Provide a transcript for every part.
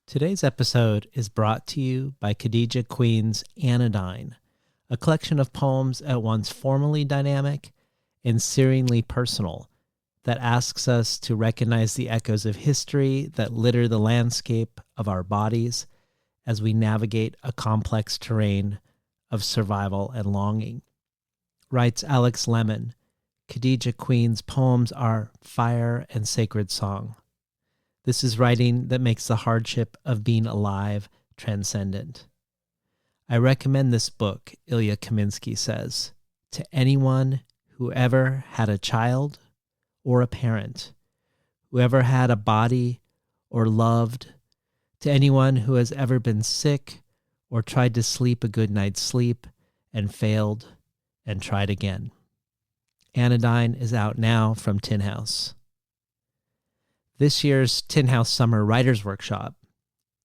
Today's episode is brought to you by Khadija Queen's Anodyne, a collection of poems at once formally dynamic and searingly personal that asks us to recognize the echoes of history that litter the landscape of our bodies as we navigate a complex terrain of survival and longing. Writes Alex Lemon, Khadija Queen's poems are fire and sacred song. This is writing that makes the hardship of being alive transcendent. I recommend this book, Ilya Kaminsky says, to anyone who ever had a child or a parent, who ever had a body or loved, to anyone who has ever been sick or tried to sleep a good night's sleep and failed and tried again. Anodyne is out now from Tin House. This year's Tin House Summer Writers Workshop,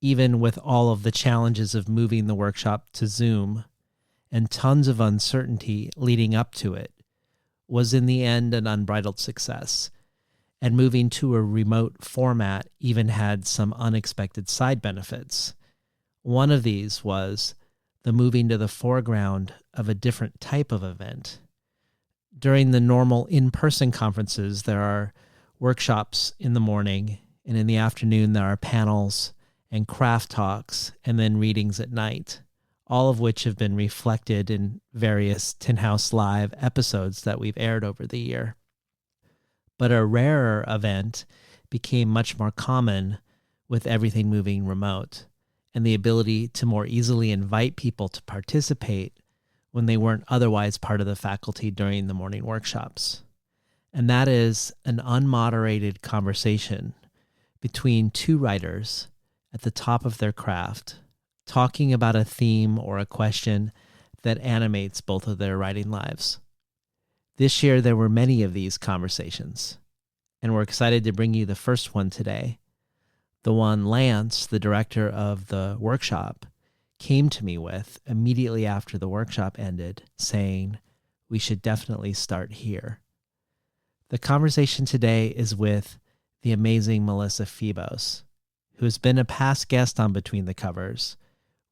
even with all of the challenges of moving the workshop to Zoom and tons of uncertainty leading up to it, was in the end an unbridled success, and moving to a remote format even had some unexpected side benefits. One of these was the moving to the foreground of a different type of event. During the normal in-person conferences, there are workshops in the morning, and in the afternoon there are panels and craft talks and then readings at night, all of which have been reflected in various Tin House Live episodes that we've aired over the year. But a rarer event became much more common with everything moving remote and the ability to more easily invite people to participate when they weren't otherwise part of the faculty during the morning workshops. And that is an unmoderated conversation between two writers at the top of their craft, talking about a theme or a question that animates both of their writing lives. This year, there were many of these conversations, and we're excited to bring you the first one today. The one Lance, the director of the workshop, came to me with immediately after the workshop ended, saying, "We should definitely start here." The conversation today is with the amazing Melissa Febos, who has been a past guest on Between the Covers,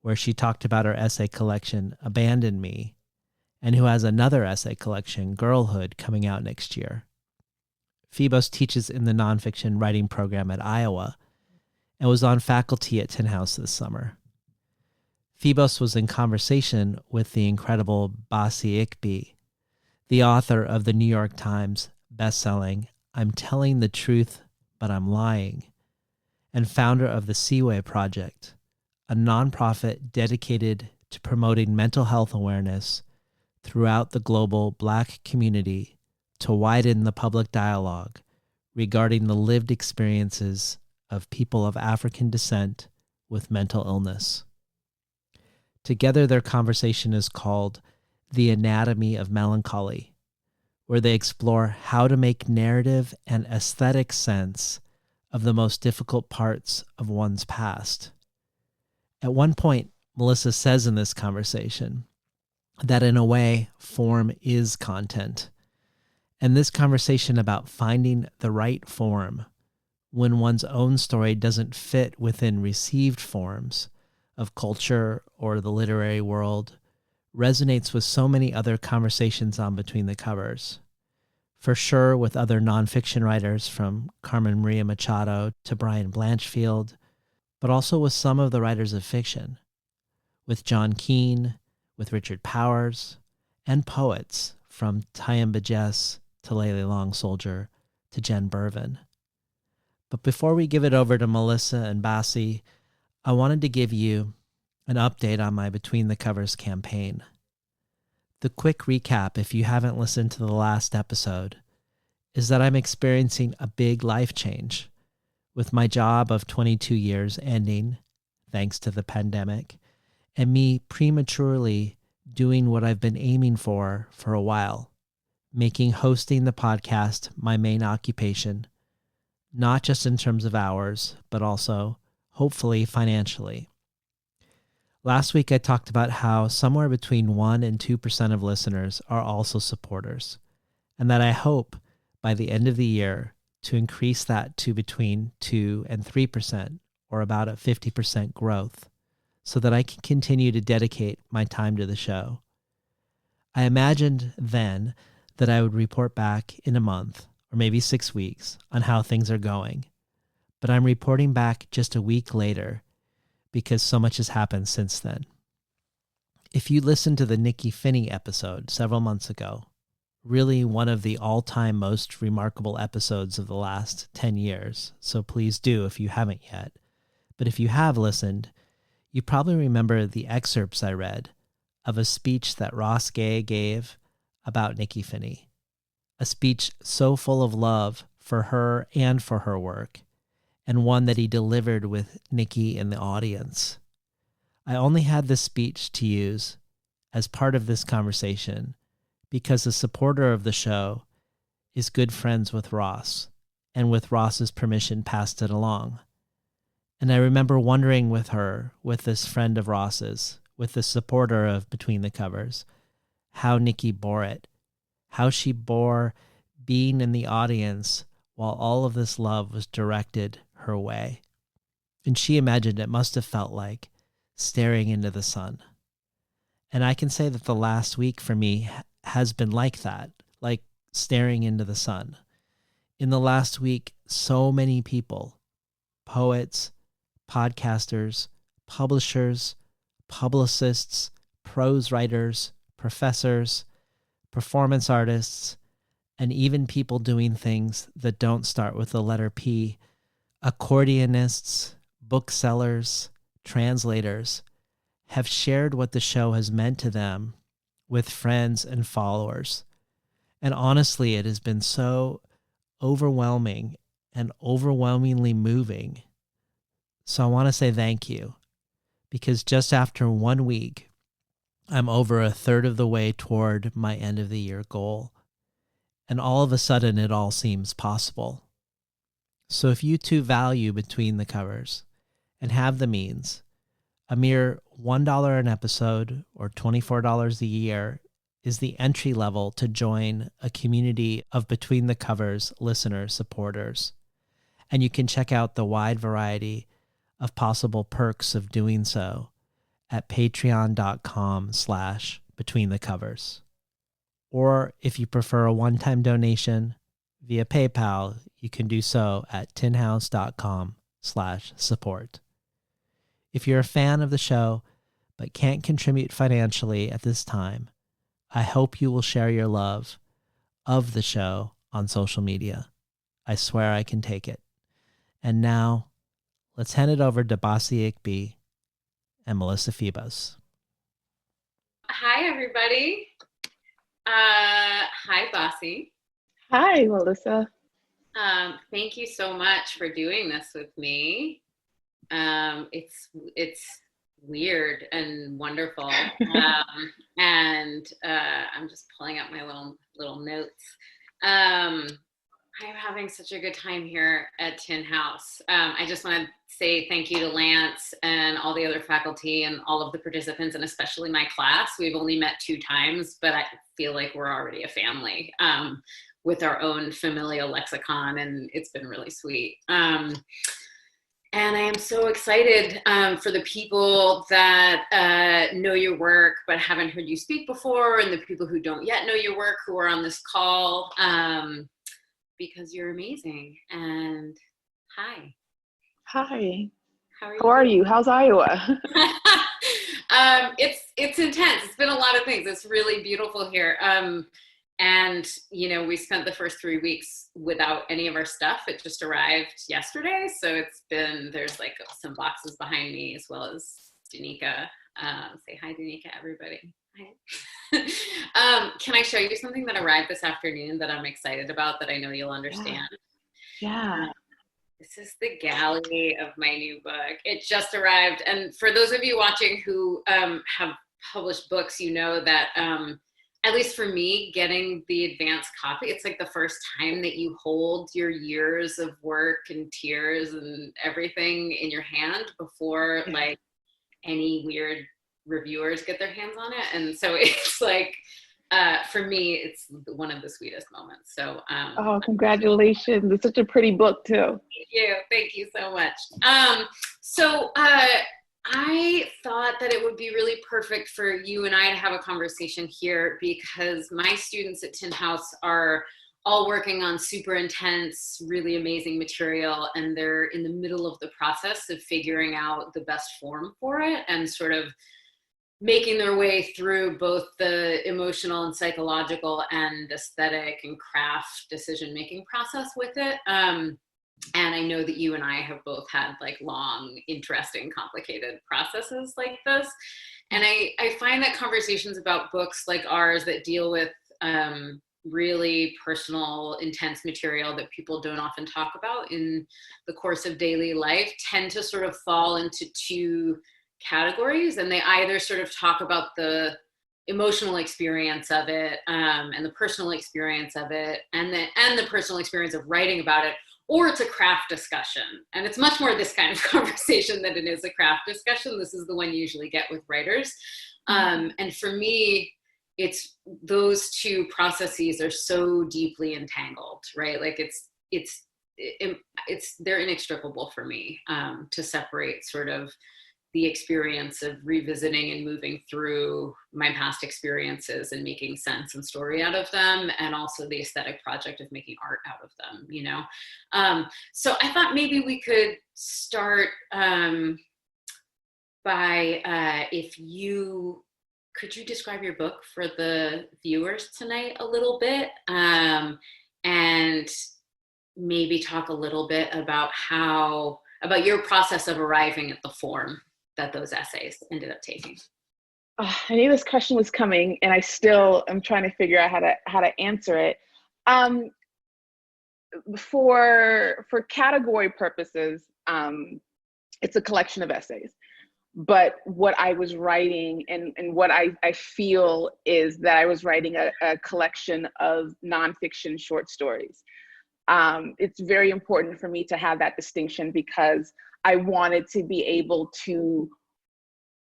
where she talked about her essay collection, Abandon Me, and who has another essay collection, Girlhood, coming out next year. Febos teaches in the Nonfiction Writing Program at Iowa and was on faculty at Tin House this summer. Febos was in conversation with the incredible Bassey Ikpi, the author of the New York Times bestselling I'm Telling the Truth, But I'm Lying, and founder of the Siwe Project, a nonprofit dedicated to promoting mental health awareness throughout the global Black community to widen the public dialogue regarding the lived experiences of people of African descent with mental illness. Together, their conversation is called The Anatomy of Melancholy, where they explore how to make narrative and aesthetic sense of the most difficult parts of one's past. At one point, Melissa says in this conversation that in a way, form is content. And this conversation about finding the right form when one's own story doesn't fit within received forms of culture or the literary world resonates with so many other conversations on Between the Covers. For sure with other nonfiction writers from Carmen Maria Machado to Brian Blanchfield, but also with some of the writers of fiction, with John Keane, with Richard Powers, and poets from Tyehimba Jess to Lele Long Soldier to Jen Bervin. But before we give it over to Melissa and Bassey, I wanted to give you an update on my Between the Covers campaign. The quick recap, if you haven't listened to the last episode, is that I'm experiencing a big life change, with my job of 22 years ending, thanks to the pandemic, and me prematurely doing what I've been aiming for a while, making hosting the podcast my main occupation, not just in terms of hours, but also, hopefully, financially. Last week, I talked about how somewhere between 1% and 2% of listeners are also supporters, and that I hope by the end of the year to increase that to between 2% and 3% or about a 50% growth so that I can continue to dedicate my time to the show. I imagined then that I would report back in a month or maybe 6 weeks on how things are going. But I'm reporting back just a week later because so much has happened since then. If you listened to the Nikki Finney episode several months ago, really one of the all-time most remarkable episodes of the last 10 years, so please do if you haven't yet. But if you have listened, you probably remember the excerpts I read of a speech that Ross Gay gave about Nikki Finney, a speech so full of love for her and for her work, and one that he delivered with Nikki in the audience. I only had this speech to use as part of this conversation because a supporter of the show is good friends with Ross, and with Ross's permission passed it along. And I remember wondering with her, with this friend of Ross's, with the supporter of Between the Covers, how Nikki bore it, how she bore being in the audience while all of this love was directed her way. And she imagined it must have felt like staring into the sun. And I can say that the last week for me has been like that, like staring into the sun. In the last week, so many people, poets, podcasters, publishers, publicists, prose writers, professors, performance artists, and even people doing things that don't start with the letter P, accordionists, booksellers, translators, have shared what the show has meant to them with friends and followers. And honestly, it has been so overwhelming and overwhelmingly moving. So I want to say thank you, because just after 1 week, I'm over a third of the way toward my end of the year goal. And all of a sudden, it all seems possible. So if you too value Between the Covers and have the means, a mere $1 an episode or $24 a year is the entry level to join a community of Between the Covers listener supporters. And you can check out the wide variety of possible perks of doing so at patreon.com/betweenthecovers. Or if you prefer a one-time donation via PayPal, you can do so at tinhouse.com/support. If you're a fan of the show but can't contribute financially at this time, I hope you will share your love of the show on social media. I swear I can take it. And now, let's hand it over to Bassey Ikpi and Melissa Febos. Hi, everybody. Hi, Bassey. Hi, Melissa. Thank you so much for doing this with me. It's weird and wonderful. And I'm just pulling up my little notes. I'm having such a good time here at Tin House. I just want to say thank you to Lance and all the other faculty and all of the participants, and especially my class. We've only met 2 times, but I feel like we're already a family with our own familial lexicon, and it's been really sweet. And I am so excited for the people that know your work but haven't heard you speak before, and the people who don't yet know your work who are on this call, because you're amazing. And hi. Hi. How are you? How's Iowa? It's intense. It's been a lot of things. It's really beautiful here. And, we spent the first 3 weeks without any of our stuff. It just arrived yesterday. So there's like some boxes behind me, as well as Danica. Say hi, Danica, everybody. Hi. Can I show you something that arrived this afternoon that I'm excited about, that I know you'll understand? Yeah. This is the galley of my new book. It just arrived. And for those of you watching who have published books, you know that at least for me, getting the advanced copy, it's like the first time that you hold your years of work and tears and everything in your hand before like any weird reviewers get their hands on it. And so it's like, for me, it's one of the sweetest moments. So, congratulations. It's such a pretty book too. Thank you so much. So I thought that it would be really perfect for you and I to have a conversation here because my students at Tin House are all working on super intense, really amazing material, and they're in the middle of the process of figuring out the best form for it and sort of making their way through both the emotional and psychological and aesthetic and craft decision-making process with it. And I know that you and I have both had like long, interesting, complicated processes like this. And I find that conversations about books like ours that deal with really personal, intense material that people don't often talk about in the course of daily life tend to sort of fall into two categories. And they either sort of talk about the emotional experience of it and the personal experience of it and the personal experience of writing about it, or it's a craft discussion. And it's much more this kind of conversation than it is a craft discussion. This is the one you usually get with writers. And for me, it's those two processes are so deeply entangled, right? Like they're inextricable for me to separate sort of the experience of revisiting and moving through my past experiences and making sense and story out of them, and also the aesthetic project of making art out of them, you know? So I thought maybe we could start by could you describe your book for the viewers tonight a little bit? And maybe talk a little bit about about your process of arriving at the form that those essays ended up taking. I knew this question was coming, and I still am trying to figure out how to answer it. For category purposes, it's a collection of essays. But what I was writing and what I feel is that I was writing a collection of nonfiction short stories. It's very important for me to have that distinction because I wanted to be able to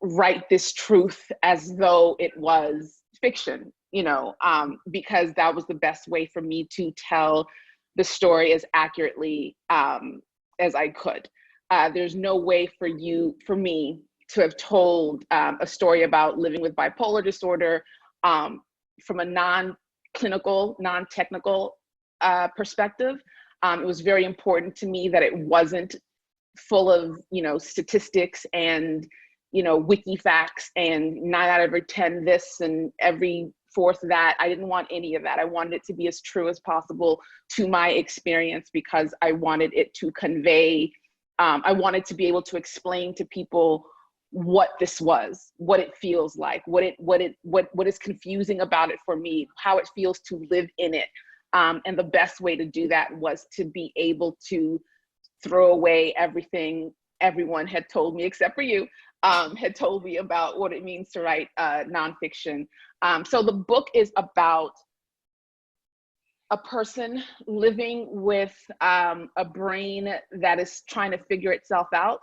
write this truth as though it was fiction, because that was the best way for me to tell the story as accurately as I could. There's no way for me to have told a story about living with bipolar disorder from a non-clinical, non-technical perspective. It was very important to me that it wasn't full of, statistics and, wiki facts and 9 out of every 10 this and every 4th that. I didn't want any of that. I wanted it to be as true as possible to my experience because I wanted it to convey, I wanted to be able to explain to people what this was, what it feels like, what is confusing about it for me, how it feels to live in it. And the best way to do that was to be able to throw away everything everyone had told me, except for you, had told me about what it means to write nonfiction. So the book is about a person living with a brain that is trying to figure itself out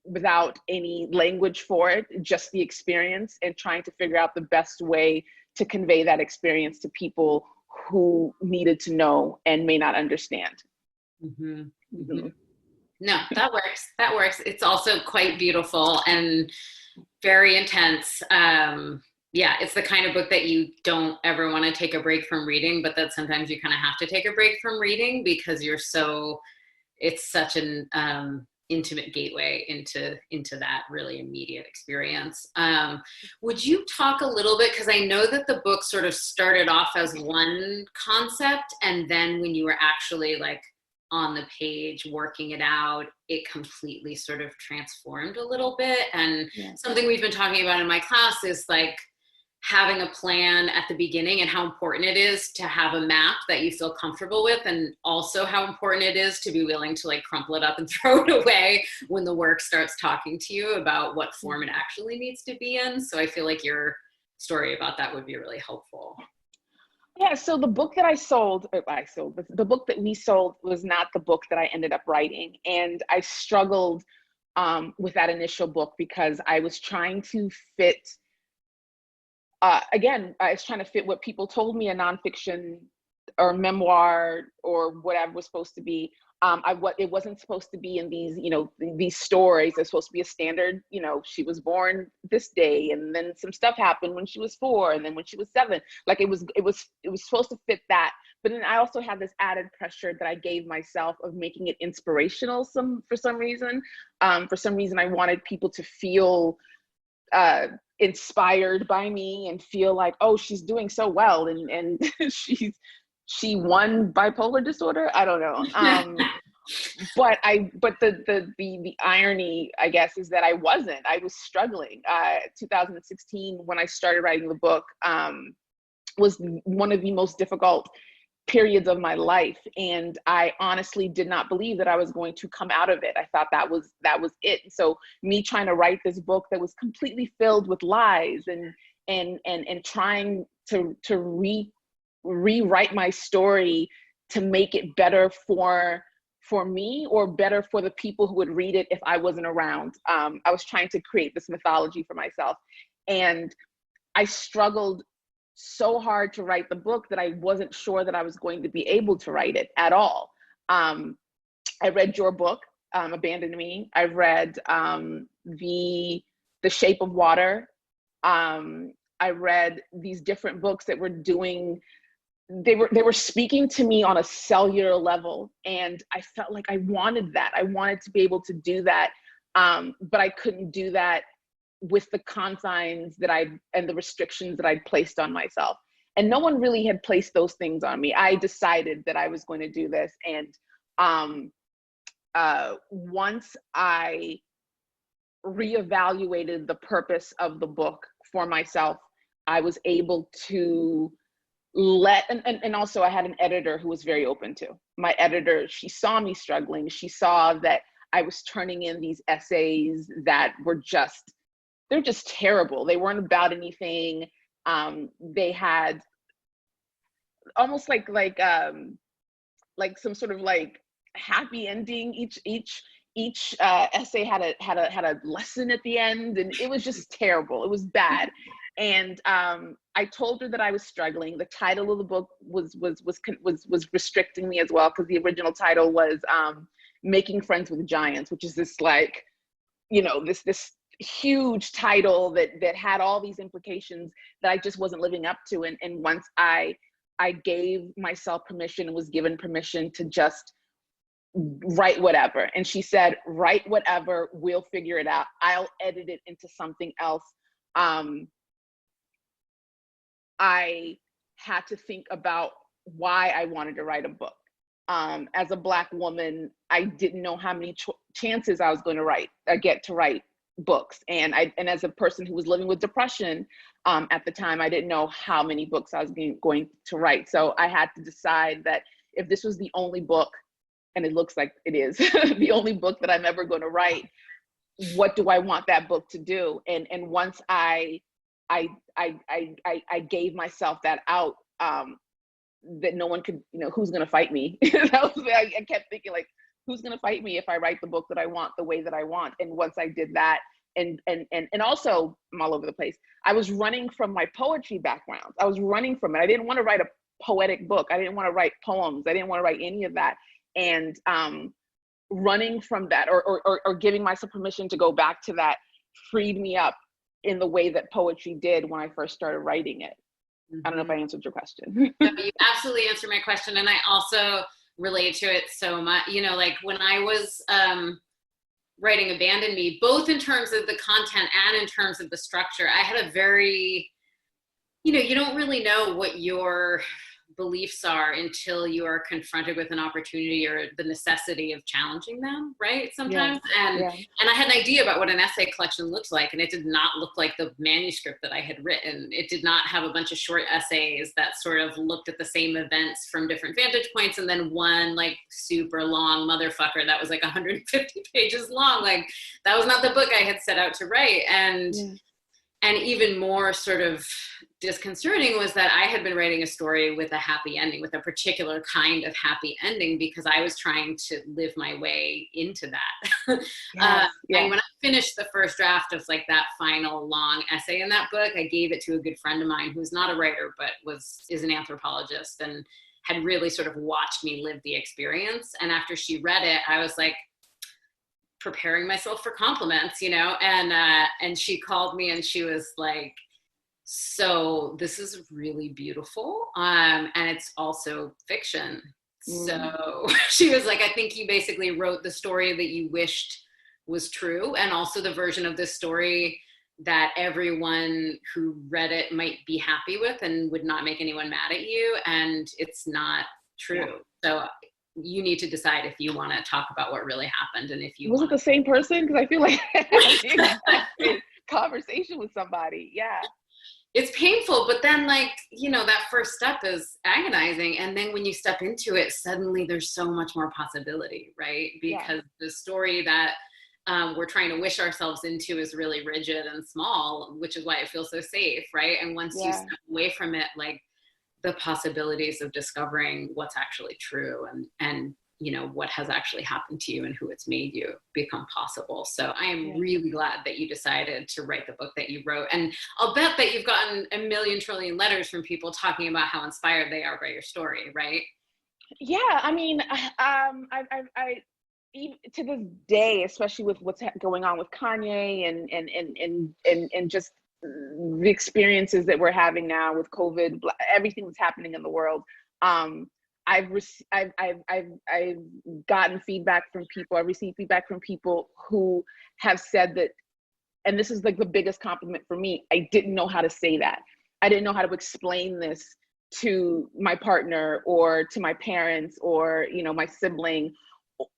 without any language for it, just the experience, and trying to figure out the best way to convey that experience to people who needed to know and may not understand. Mm-hmm. Mm-hmm. No, that works. That works. It's also quite beautiful and very intense. Yeah, it's the kind of book that you don't ever want to take a break from reading, but that sometimes you kind of have to take a break from reading because it's such an intimate gateway into that really immediate experience. Would you talk a little bit, because I know that the book sort of started off as one concept, and then when you were actually like on the page working it out, it completely sort of transformed a little bit. And something we've been talking about in my class is like having a plan at the beginning and how important it is to have a map that you feel comfortable with, and also how important it is to be willing to like crumple it up and throw it away when the work starts talking to you about what form it actually needs to be in. So I feel like your story about that would be really helpful. Yeah, so the book that the book that we sold was not the book that I ended up writing. And I struggled with that initial book because I was trying to fit, I was trying to fit what people told me a nonfiction or memoir or whatever was supposed to be. It wasn't supposed to be in these, these stories. It's supposed to be a standard, she was born this day, and then some stuff happened when she was 4, and then when she was 7. Like it was supposed to fit that. But then I also had this added pressure that I gave myself of making it inspirational. For some reason, I wanted people to feel inspired by me and feel like, oh, she's doing so well, and she won bipolar disorder. I don't know. But the irony, I guess, is that I was struggling. 2016, when I started writing the book, was one of the most difficult periods of my life. And I honestly did not believe that I was going to come out of it. I thought that was it. So me trying to write this book that was completely filled with lies and trying to rewrite my story to make it better for me, or better for the people who would read it if I wasn't around. I was trying to create this mythology for myself. And I struggled so hard to write the book that I wasn't sure that I was going to be able to write it at all. I read your book, Abandon Me. I read The Shape of Water. I read these different books that were doing, they were speaking to me on a cellular level, and I felt like I wanted that. I wanted to be able to do that, but I couldn't do that with the confines and the restrictions that I'd placed on myself. And no one really had placed those things on me. I decided that I was going to do this. And once I reevaluated the purpose of the book for myself, I was able to and also I had an editor who was very open to. My editor, she saw me struggling. She saw that I was turning in these essays that were they're just terrible. They weren't about anything. They had almost like some sort of like happy ending. Each essay had a lesson at the end, and it was just terrible. It was bad. And I told her that I was struggling. The title of the book was restricting me as well, because the original title was Making Friends with Giants, which is this like, this huge title that had all these implications that I just wasn't living up to. And once I gave myself permission and was given permission to just write whatever. And she said, write whatever, we'll figure it out. I'll edit it into something else. I had to think about why I wanted to write a book. As a Black woman, I didn't know how many chances I was going to get to write books. And as a person who was living with depression at the time, I didn't know how many books I was going to write. So I had to decide that if this was the only book, and it looks like it is, the only book that I'm ever going to write, what do I want that book to do? And once I gave myself that out, that no one could, who's going to fight me? I kept thinking, like, who's going to fight me if I write the book that I want the way that I want? And once I did that, and also I'm all over the place. I was running from my poetry background. I was running from it. I didn't want to write a poetic book. I didn't want to write poems. I didn't want to write any of that. And running from that, or giving myself permission to go back to that, freed me up in the way that poetry did when I first started writing it. Mm-hmm. I don't know if I answered your question. No, you absolutely answered my question. And I also relate to it so much, like when I was writing Abandon Me, both in terms of the content and in terms of the structure, I had a very, you don't really know what your beliefs are until you are confronted with an opportunity or the necessity of challenging them, right? Sometimes. Yeah. And I had an idea about what an essay collection looked like, and it did not look like the manuscript that I had written. It did not have a bunch of short essays that sort of looked at the same events from different vantage points, and then one like super long motherfucker that was like 150 pages long. Like that was not the book I had set out to write. And even more sort of disconcerting was that I had been writing a story with a happy ending, with a particular kind of happy ending, because I was trying to live my way into that. And when I finished the first draft of like that final long essay in that book, I gave it to a good friend of mine who's not a writer, but is an anthropologist, and had really sort of watched me live the experience. And after she read it, I was like preparing myself for compliments, you know, and she called me and she was like, so this is really beautiful. And it's also fiction. So she was like, I think you basically wrote the story that you wished was true, and also the version of this story that everyone who read it might be happy with and would not make anyone mad at you. And it's not true. So you need to decide if you want to talk about what really happened. And if you was it the same person? Because I feel like conversation with somebody. Yeah. It's painful, but then, like, you know, that first step is agonizing. And then when you step into it, suddenly there's so much more possibility, right? Because the story that we're trying to wish ourselves into is really rigid and small, which is why it feels so safe, right? And once you step away from it, like, the possibilities of discovering what's actually true and you know, what has actually happened to you and who it's made you become possible. So I am really glad that you decided to write the book that you wrote. And I'll bet that you've gotten a million trillion letters from people talking about how inspired they are by your story, right? Yeah, I mean, I even to this day, especially with what's going on with Kanye and just the experiences that we're having now with COVID, everything that's happening in the world. I've gotten feedback from people. I received feedback from people who have said that, and this is like the biggest compliment for me, I didn't know how to say that. I didn't know how to explain this to my partner or to my parents or, you know, my sibling,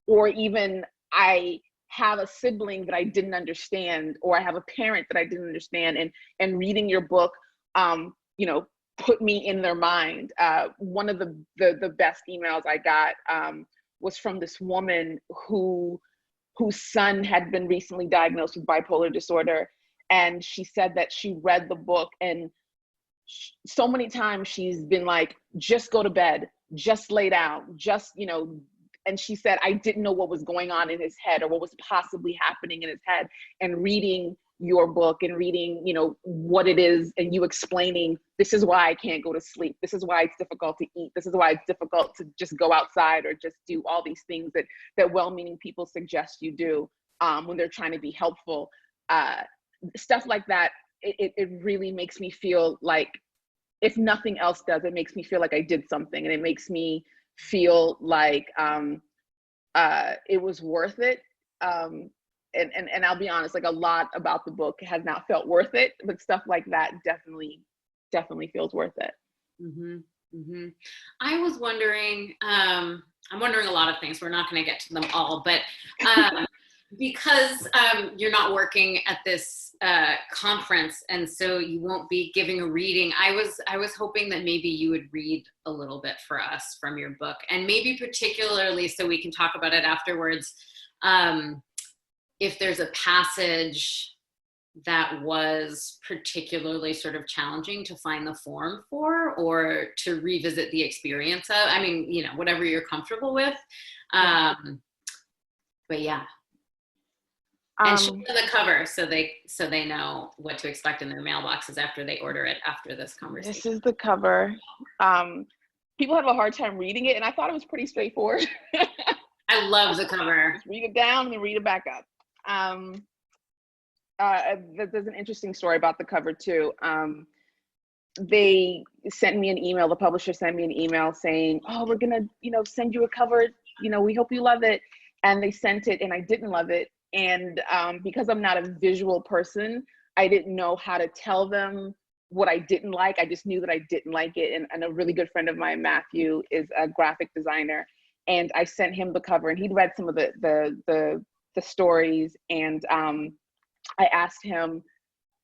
or even I have a sibling that I didn't understand, or I have a parent that I didn't understand. And reading your book, you know, put me in their mind. One of the best emails I got was from this woman whose son had been recently diagnosed with bipolar disorder. And she said that she read the book, and so many times she's been like, just go to bed, just lay down, just, you know, and she said, I didn't know what was going on in his head or what was possibly happening in his head. And reading your book and reading, you know, what it is, and you explaining, this is why I can't go to sleep. This is why it's difficult to eat. This is why it's difficult to just go outside or just do all these things that well-meaning people suggest you do when they're trying to be helpful. Stuff like that, it really makes me feel like, if nothing else does, it makes me feel like I did something, and it makes me feel like it was worth it. And I'll be honest, like, a lot about the book has not felt worth it, but stuff like that definitely feels worth it. Mm-hmm. Mm-hmm. I was wondering, I'm wondering a lot of things. We're not going to get to them all, but because you're not working at this conference, and so you won't be giving a reading, I was hoping that maybe you would read a little bit for us from your book, and maybe particularly, so we can talk about it afterwards, if there's a passage that was particularly sort of challenging to find the form for, or to revisit the experience of. I mean, you know, whatever you're comfortable with. But yeah. And show them the cover so they know what to expect in their mailboxes after they order it after this conversation. This is the cover. People have a hard time reading it, and I thought it was pretty straightforward. I love the cover. Just read it down and then read it back up. There's an interesting story about the cover too. They sent me an email. The publisher sent me an email saying, "Oh, we're gonna, you know, send you a cover. You know, we hope you love it." And they sent it, and I didn't love it. And because I'm not a visual person, I didn't know how to tell them what I didn't like. I just knew that I didn't like it. And a really good friend of mine, Matthew, is a graphic designer, and I sent him the cover, and he'd read some of the stories, and I asked him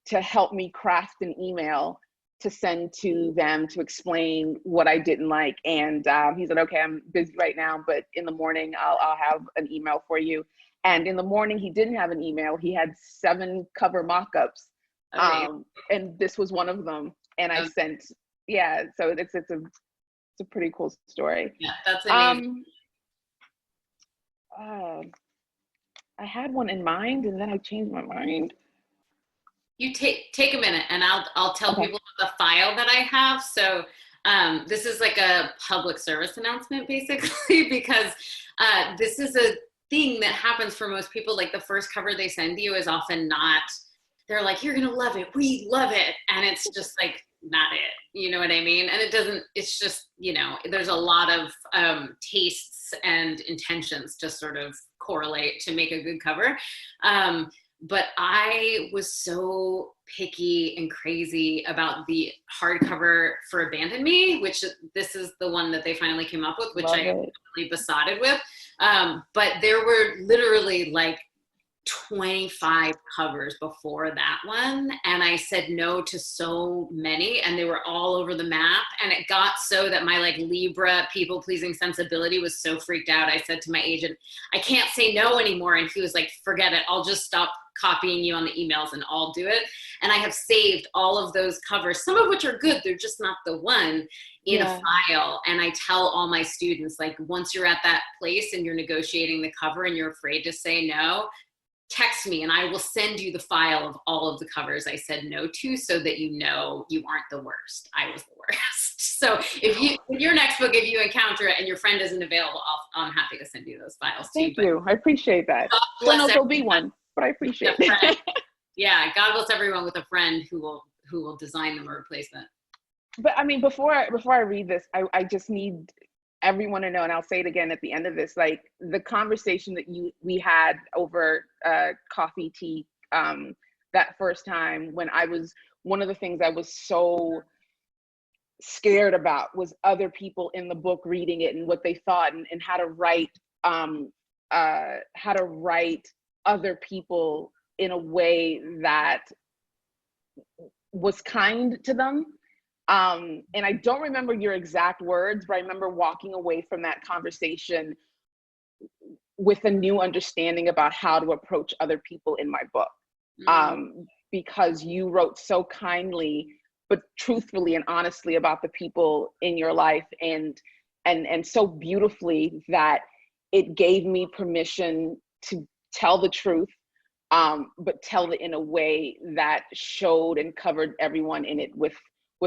to help me craft an email to send to them to explain what I didn't like. And he said, "Okay, I'm busy right now, but in the morning I'll have an email for you." And in the morning, he didn't have an email. He had 7 cover mock-ups. And this was one of them. And I sent, so it's a pretty cool story. Yeah, that's amazing. I had one in mind, and then I changed my mind. You take a minute, and I'll tell people the file that I have. So This is like a public service announcement, basically, because this is a thing that happens for most people. Like the first cover they send you is often not, they're like, you're going to love it. We love it. And it's just like, not it. You know what I mean? And it doesn't, it's just, you know, there's a lot of tastes and intentions to sort of correlate to make a good cover. But I was so picky and crazy about the hardcover for Abandon Me, which this is the one that they finally came up with, which I really besotted with. But there were literally like 25 covers before that one. And I said no to so many, and they were all over the map. And it got so that my like Libra people pleasing sensibility was so freaked out. I said to my agent, I can't say no anymore. And he was like, forget it. I'll just stop copying you on the emails and I'll do it. And I have saved all of those covers, some of which are good. They're just not the one in a file. And I tell all my students, like, once you're at that place and you're negotiating the cover and you're afraid to say no, text me and I will send you the file of all of the covers I said no to, so that you know you aren't the worst. I was the worst. So if you, in your next book, if you encounter it and your friend isn't available, I'm happy to send you those files too. Thank you. I appreciate that. Don't know if there'll be one, but I appreciate it. Yeah, God bless everyone with a friend who will design them or replace them. But I mean, before I read this, I just need everyone to know, and I'll say it again at the end of this, like the conversation that we had over coffee, tea, that first time, when one of the things I was so scared about was other people in the book reading it and what they thought, and how to write other people in a way that was kind to them. And I don't remember your exact words, but I remember walking away from that conversation with a new understanding about how to approach other people in my book. Because you wrote so kindly, but truthfully and honestly about the people in your life, and so beautifully that it gave me permission to tell the truth, but tell it in a way that showed and covered everyone in it with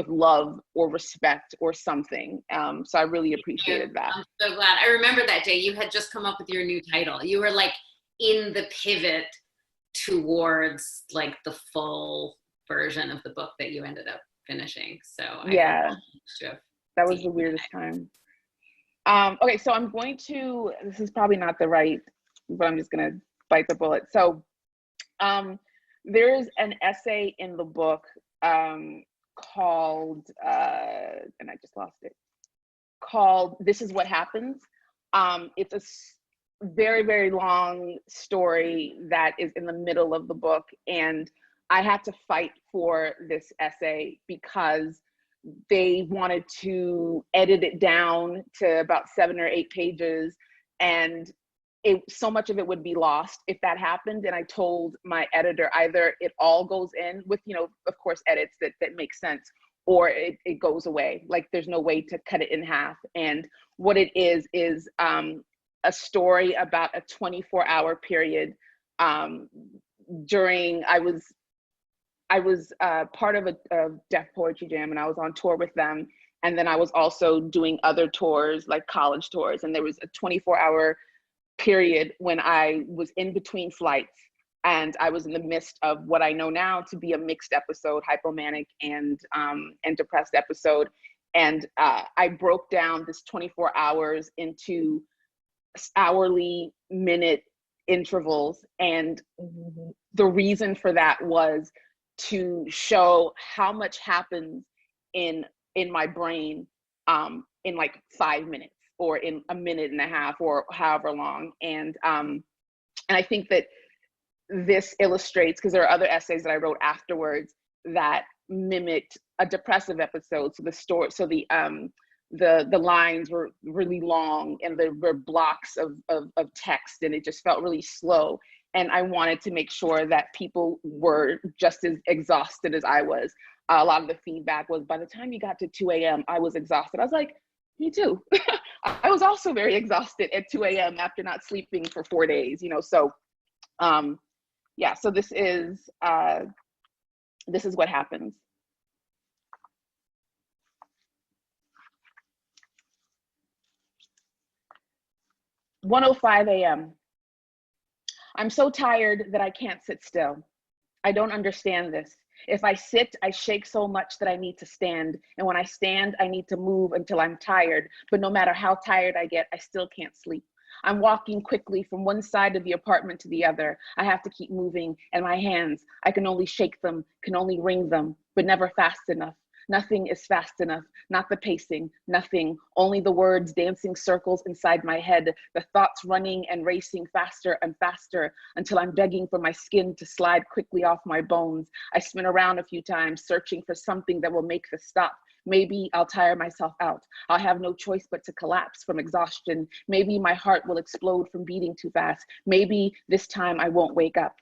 love or respect or something. So I really appreciated that. I'm so glad. I remember that day you had just come up with your new title. You were like in the pivot towards like the full version of the book that you ended up finishing. So yeah, that was the weirdest time. Okay, so I'm going to, this is probably not the right, but I'm just gonna bite the bullet. So there's an essay in the book called, and I just lost it, called This Is What Happens. It's a very, very long story that is in the middle of the book. And I had to fight for this essay because they wanted to edit it down to about 7 or 8 pages. And so much of it would be lost if that happened. And I told my editor, either it all goes in with, of course, edits that make sense, or it goes away. Like there's no way to cut it in half. And what it is a story about a 24-hour period during, I was part of a Deaf Poetry Jam, and I was on tour with them. And then I was also doing other tours, like college tours. And there was a 24-hour period when I was in between flights, and I was in the midst of what I know now to be a mixed episode, hypomanic and depressed episode. And I broke down this 24 hours into hourly, minute intervals. And the reason for that was to show how much happens in my brain in like 5 minutes, or in a minute and a half, or however long. And I think that this illustrates, because there are other essays that I wrote afterwards that mimicked a depressive episode. So the lines were really long, and there were blocks of text, and it just felt really slow. And I wanted to make sure that people were just as exhausted as I was. A lot of the feedback was, by the time you got to 2 a.m., I was exhausted. I was like, me too. I was also very exhausted at 2 a.m. after not sleeping for 4 days, so yeah, so this is what happens. 1:05 a.m. I'm so tired that I can't sit still. I don't understand this. If I sit, I shake so much that I need to stand. And when I stand, I need to move until I'm tired. But no matter how tired I get, I still can't sleep. I'm walking quickly from one side of the apartment to the other. I have to keep moving, and my hands, I can only shake them, can only wring them, but never fast enough. Nothing is fast enough, not the pacing, nothing, only the words dancing circles inside my head, the thoughts running and racing faster and faster until I'm begging for my skin to slide quickly off my bones. I spin around a few times, searching for something that will make this stop. Maybe I'll tire myself out. I'll have no choice but to collapse from exhaustion. Maybe my heart will explode from beating too fast. Maybe this time I won't wake up.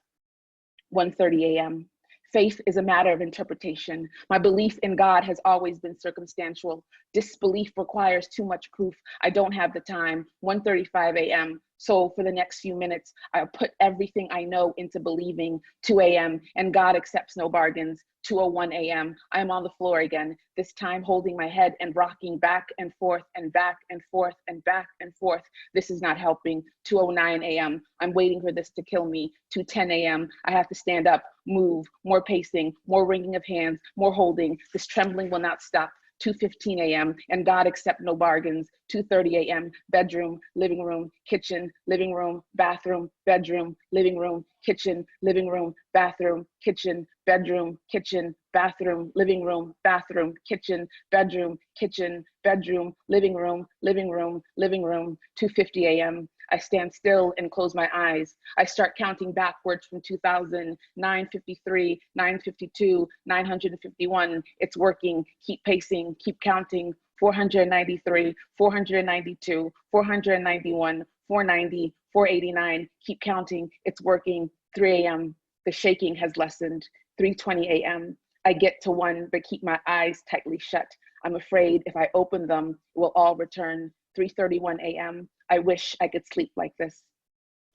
1:30 a.m. Faith is a matter of interpretation. My belief in God has always been circumstantial. Disbelief requires too much proof. I don't have the time. 1:35 a.m. So for the next few minutes, I'll put everything I know into believing. 2 a.m. and God accepts no bargains. 2:01 a.m. I am on the floor again, this time holding my head and rocking back and forth and back and forth and back and forth. This is not helping. 2:09 a.m. I'm waiting for this to kill me. 2:10 a.m. I have to stand up, move, more pacing, more wringing of hands, more holding. This trembling will not stop. 2:15 a.m. and God accept no bargains. 2:30 a.m. bedroom, living room, kitchen, living room, bathroom, bedroom, living room, kitchen, living room, bathroom, kitchen, bedroom, kitchen, bathroom, living room, bathroom, kitchen, bedroom, kitchen, bedroom, living room, living room, living room. 2:50 a.m. I stand still and close my eyes. I start counting backwards from 2000, 953, 952, 951. It's working. Keep pacing, keep counting. 493, 492, 491, 490, 489. Keep counting. It's working. 3 a.m. The shaking has lessened. 3:20 a.m. I get to 1, but keep my eyes tightly shut. I'm afraid if I open them, it will all return. 3:31 a.m. I wish I could sleep like this.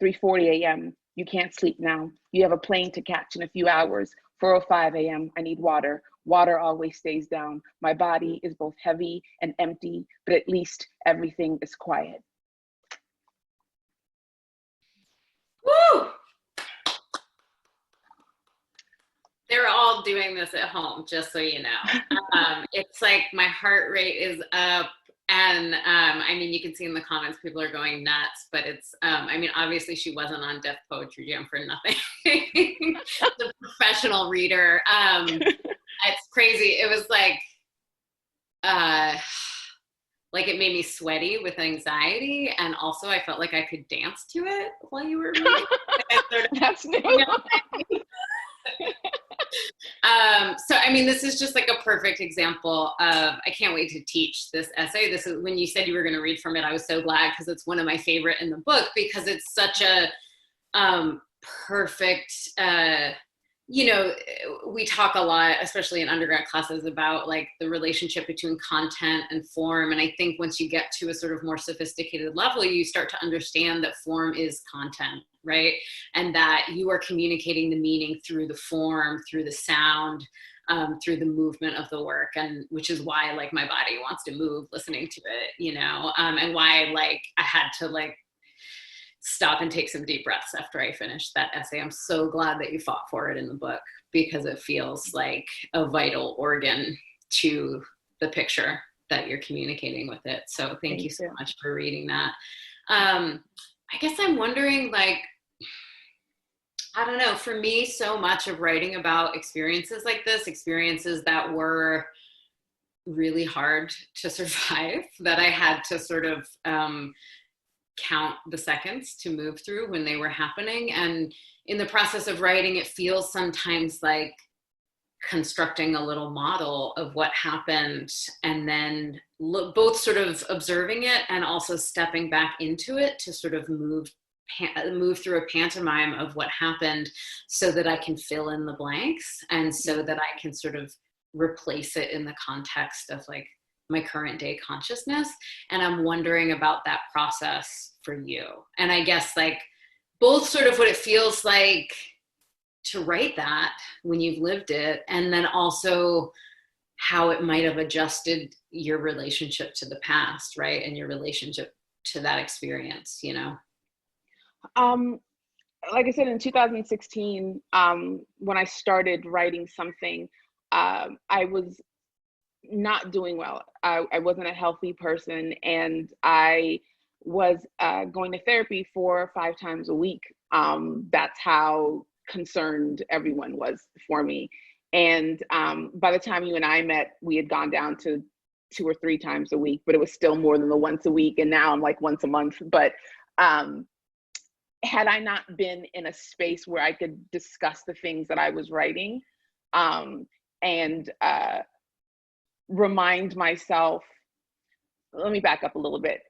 3:40 a.m. You can't sleep now. You have a plane to catch in a few hours. 4:05 a.m. I need water. Water always stays down. My body is both heavy and empty, but at least everything is quiet. Woo! They're all doing this at home, just so you know. It's like my heart rate is up. And I mean, you can see in the comments, people are going nuts, but it's, I mean, obviously she wasn't on Deaf Poetry Jam for nothing. The professional reader. It's crazy. It was like it made me sweaty with anxiety. And also I felt like I could dance to it while you were reading. That's new. You know, so I mean, this is just like a perfect example of, I can't wait to teach this essay. This is, when you said you were going to read from it, I was so glad, because it's one of my favorite in the book, because it's such a perfect, you know, we talk a lot, especially in undergrad classes, about like the relationship between content and form. And I think once you get to a sort of more sophisticated level, you start to understand that form is content, right? And that you are communicating the meaning through the form, through the sound, through the movement of the work. And which is why like my body wants to move listening to it, you know, and why like I had to like stop and take some deep breaths after I finished that essay. I'm so glad that you fought for it in the book, because it feels like a vital organ to the picture that you're communicating with it. So thank you so much for reading that. I guess I'm wondering, like, I don't know, for me, so much of writing about experiences like this, experiences that were really hard to survive, that I had to sort of count the seconds to move through when they were happening. And in the process of writing, it feels sometimes like constructing a little model of what happened, and then both sort of observing it and also stepping back into it to sort of move through a pantomime of what happened, so that I can fill in the blanks, and so that I can sort of replace it in the context of like my current day consciousness. And I'm wondering about that process for you. And I guess like both sort of what it feels like to write that when you've lived it, and then also how it might have adjusted your relationship to the past, right? And your relationship to that experience, you know? Like I said, in 2016, when I started writing something, I was not doing well. I wasn't a healthy person, and I was going to therapy 4 or 5 times a week. That's how concerned everyone was for me. And by the time you and I met, we had gone down to 2 or 3 times a week, but it was still more than the once a week. And now I'm like once a month. But had I not been in a space where I could discuss the things that I was writing, and remind myself, let me back up a little bit.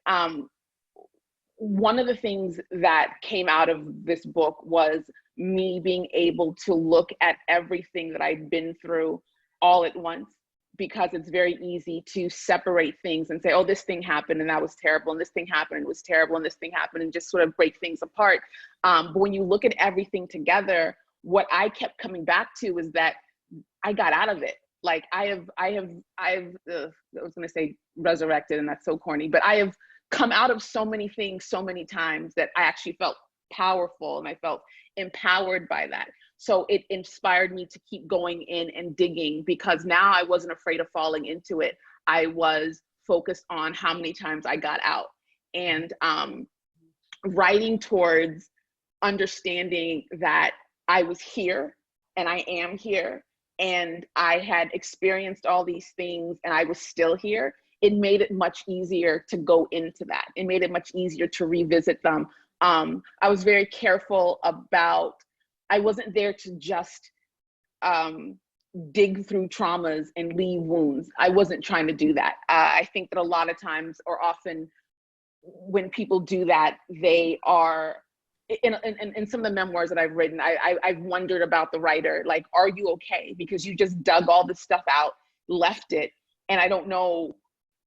One of the things that came out of this book was me being able to look at everything that I'd been through all at once, because it's very easy to separate things and say, oh, this thing happened and that was terrible, and this thing happened and it was terrible, and this thing happened, and just sort of break things apart. But when you look at everything together, what I kept coming back to is that I got out of it. Like I was going to say resurrected, and that's so corny, but I have come out of so many things so many times that I actually felt powerful, and I felt empowered by that. So it inspired me to keep going in and digging, because now I wasn't afraid of falling into it. I was focused on how many times I got out, and writing towards understanding that I was here and I am here, and I had experienced all these things and I was still here. It made it much easier to go into that. It made it much easier to revisit them. I was very careful about, I wasn't there to just dig through traumas and leave wounds. I wasn't trying to do that. I think that a lot of times, or often when people do that, they are, in some of the memoirs that I've written, I've wondered about the writer, like, are you okay? Because you just dug all this stuff out, left it, and I don't know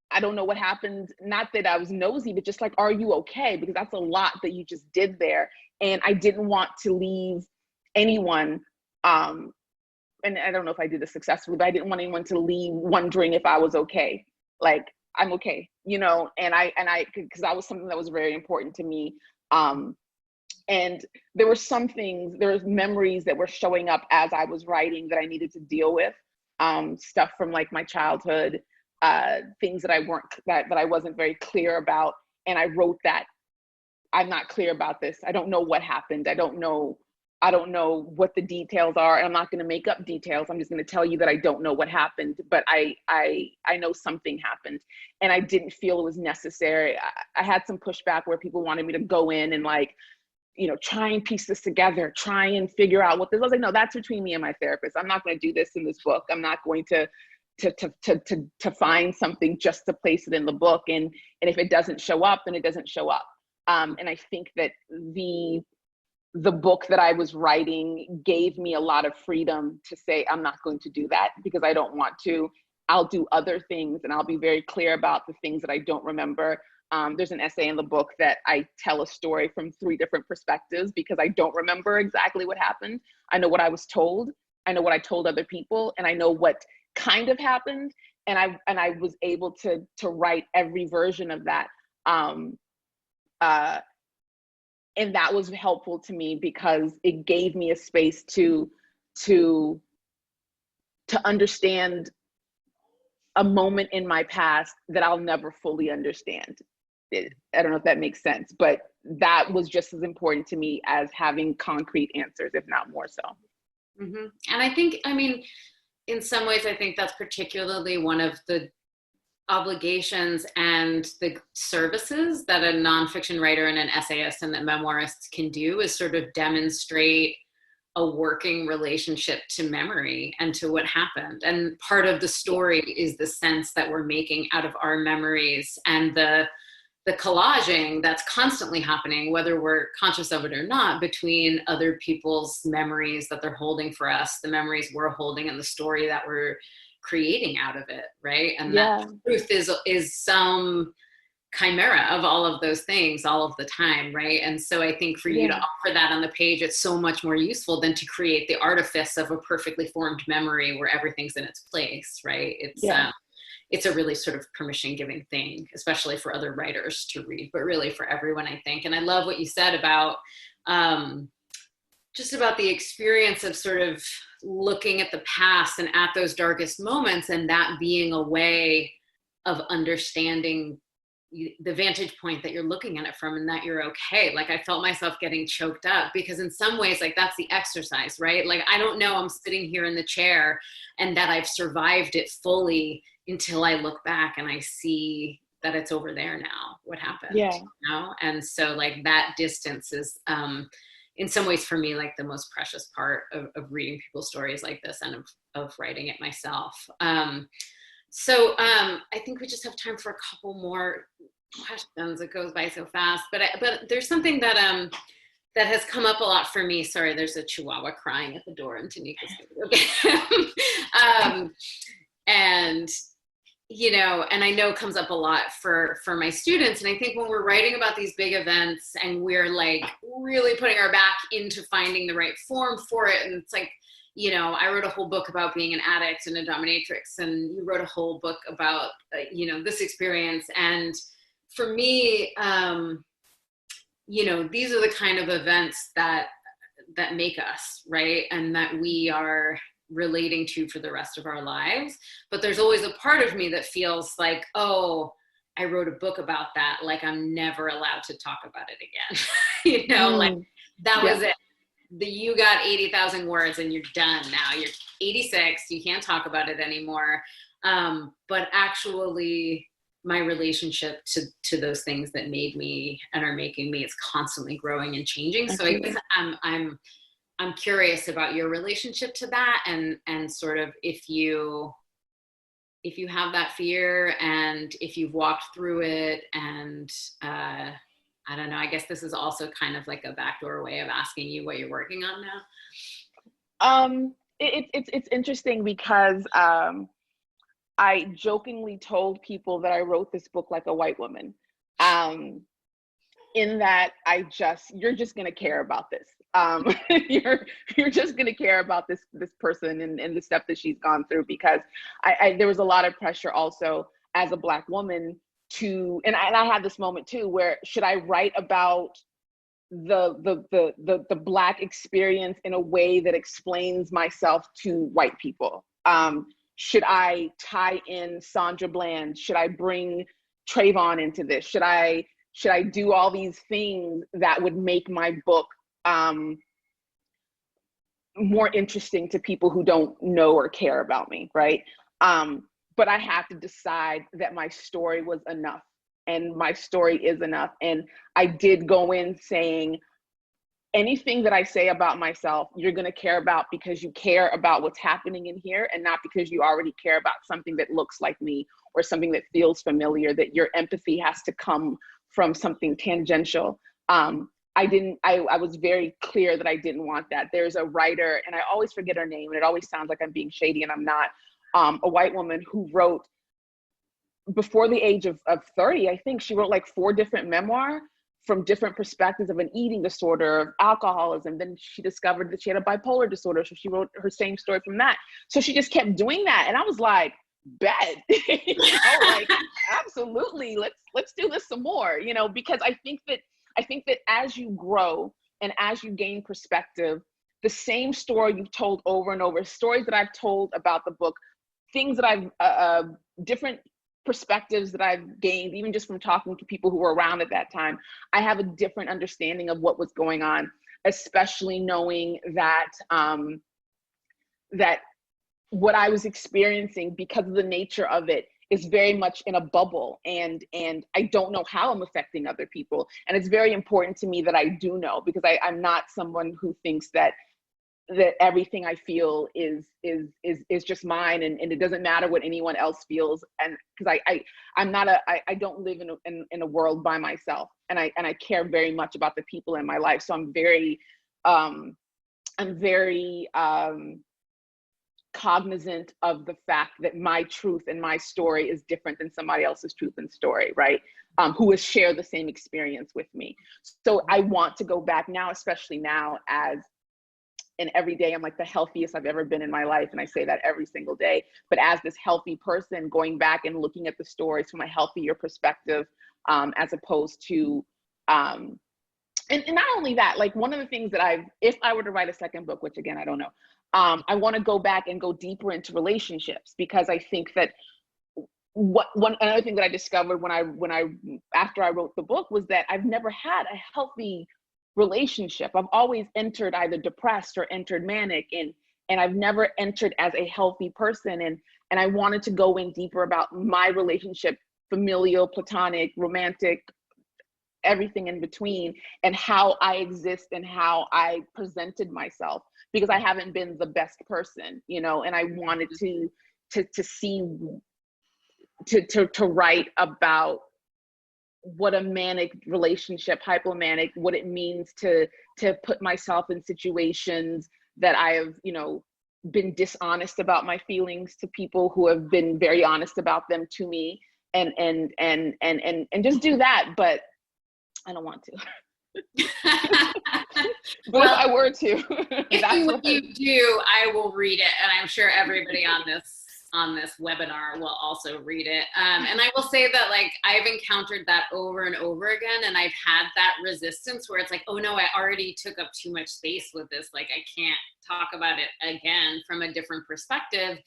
what happened. Not that I was nosy, but just like, are you okay? Because that's a lot that you just did there. And I didn't want to leave anyone, and I don't know if I did this successfully, but I didn't want anyone to leave wondering if I was okay. Like, I'm okay, you know, and I, because that was something that was very important to me. And there were some things, there was memories that were showing up as I was writing that I needed to deal with, stuff from like my childhood, things that I wasn't very clear about. And I wrote that, I'm not clear about this. I don't know what happened. I don't know what the details are. And I'm not going to make up details. I'm just going to tell you that I don't know what happened, but I know something happened, and I didn't feel it was necessary. I had some pushback where people wanted me to go in and, like, you know, try and piece this together, try and figure out what this. I was like, no, that's between me and my therapist. I'm not going to do this in this book. I'm not going to find something just to place it in the book. And if it doesn't show up, then it doesn't show up. And I think that the book that I was writing gave me a lot of freedom to say, I'm not going to do that because I don't want to. I'll do other things, and I'll be very clear about the things that I don't remember. There's an essay in the book that I tell a story from 3 different perspectives because I don't remember exactly what happened. I know what I was told, I know what I told other people, and I know what kind of happened. And I was able to write every version of that. And that was helpful to me because it gave me a space to understand a moment in my past that I'll never fully understand. I don't know if that makes sense, but that was just as important to me as having concrete answers, if not more so. Mm-hmm. And I think, I mean, in some ways, I think that's particularly one of the obligations and the services that a nonfiction writer and an essayist and a memoirist can do, is sort of demonstrate a working relationship to memory and to what happened. And part of the story is the sense that we're making out of our memories, and the collaging that's constantly happening, whether we're conscious of it or not, between other people's memories that they're holding for us, the memories we're holding, and the story that we're creating out of it, right? And that truth is some chimera of all of those things all of the time, right? And so I think for you to offer that on the page, it's so much more useful than to create the artifice of a perfectly formed memory where everything's in its place, right? it's a really sort of permission giving thing, especially for other writers to read, but really for everyone, I think. And I love what you said about just about the experience of sort of looking at the past and at those darkest moments, and that being a way of understanding the vantage point that you're looking at it from, and that you're okay. Like, I felt myself getting choked up because in some ways, like, that's the exercise, right? Like, I don't know, I'm sitting here in the chair and that I've survived it fully until I look back and I see that it's over there now, what happened. Yeah. You know? And so like that distance is in some ways for me like the most precious part of reading people's stories like this and of writing it myself. So I think we just have time for a couple more questions. It goes by so fast, but there's something that that has come up a lot for me. Sorry, there's a chihuahua crying at the door in Tanika's okay. And you know, and I know comes up a lot for my students. And I think when we're writing about these big events and we're like really putting our back into finding the right form for it, and it's like, you know, I wrote a whole book about being an addict and a dominatrix, and you wrote a whole book about, you know, this experience. And for me, you know, these are the kind of events that make us, right? And that we are relating to for the rest of our lives. But there's always a part of me that feels like, oh, I wrote a book about that. Like, I'm never allowed to talk about it again. You know, like that was it. You got 80,000 words and you're done now. You're 86. You can't talk about it anymore. But actually, my relationship to those things that made me and are making me is constantly growing and changing. So I guess I'm curious about your relationship to that, and sort of if you have that fear and if you've walked through it, and I don't know, I guess this is also kind of like a backdoor way of asking you what you're working on now. It's interesting because I jokingly told people that I wrote this book like a white woman, in that you're just gonna care about this. You're just gonna care about this person and the stuff that she's gone through, because there was a lot of pressure also as a Black woman and I had this moment too, where should I write about the Black experience in a way that explains myself to white people? Should I tie in Sandra Bland? Should I bring Trayvon into this? Should I do all these things that would make my book more interesting to people who don't know or care about me, right? But I had to decide that my story was enough, and my story is enough. And I did go in saying, anything that I say about myself, you're gonna care about because you care about what's happening in here, and not because you already care about something that looks like me or something that feels familiar, that your empathy has to come from something tangential. I was very clear that I didn't want that. There's a writer, and I always forget her name, and it always sounds like I'm being shady, and I'm not, a white woman who wrote, before the age of 30, I think she wrote like 4 different memoirs from different perspectives of an eating disorder, of alcoholism. Then she discovered that she had a bipolar disorder, so she wrote her same story from that. So she just kept doing that, and I was like, bet, you know, like, absolutely, let's do this some more, you know, because I think that as you grow and as you gain perspective, the same story you've told over and over, stories that I've told about the book, things that I've, different perspectives that I've gained, even just from talking to people who were around at that time, I have a different understanding of what was going on, especially knowing that, that what I was experiencing, because of the nature of it, is very much in a bubble, and I don't know how I'm affecting other people. And it's very important to me that I do know, because I'm not someone who thinks that everything I feel is just mine, and it doesn't matter what anyone else feels. And because I don't live in a world by myself, and I care very much about the people in my life. So I'm very cognizant of the fact that my truth and my story is different than somebody else's truth and story, right? Who has shared the same experience with me. So I want to go back now, especially now, as and every day I'm like the healthiest I've ever been in my life. And I say that every single day. But as this healthy person, going back and looking at the stories from a healthier perspective, as opposed to, and not only that, like one of the things that if I were to write a second book, which again, I don't know, I want to go back and go deeper into relationships, because I think that another thing that I discovered after I wrote the book was that I've never had a healthy relationship. I've always entered either depressed or entered manic, and I've never entered as a healthy person. And I wanted to go in deeper about my relationship, familial, platonic, romantic, everything in between, and how I exist and how I presented myself, because I haven't been the best person, you know, and I wanted to write about what a manic relationship, hypomanic, what it means to put myself in situations that I have, you know, been dishonest about my feelings to people who have been very honest about them to me, and just do that. But I don't want to. But Well, if I were to, if you do, I will read it, and I'm sure everybody on this webinar will also read it. And I will say that, like, I've encountered that over and over again, and I've had that resistance where it's like, oh no, I already took up too much space with this. Like, I can't talk about it again from a different perspective.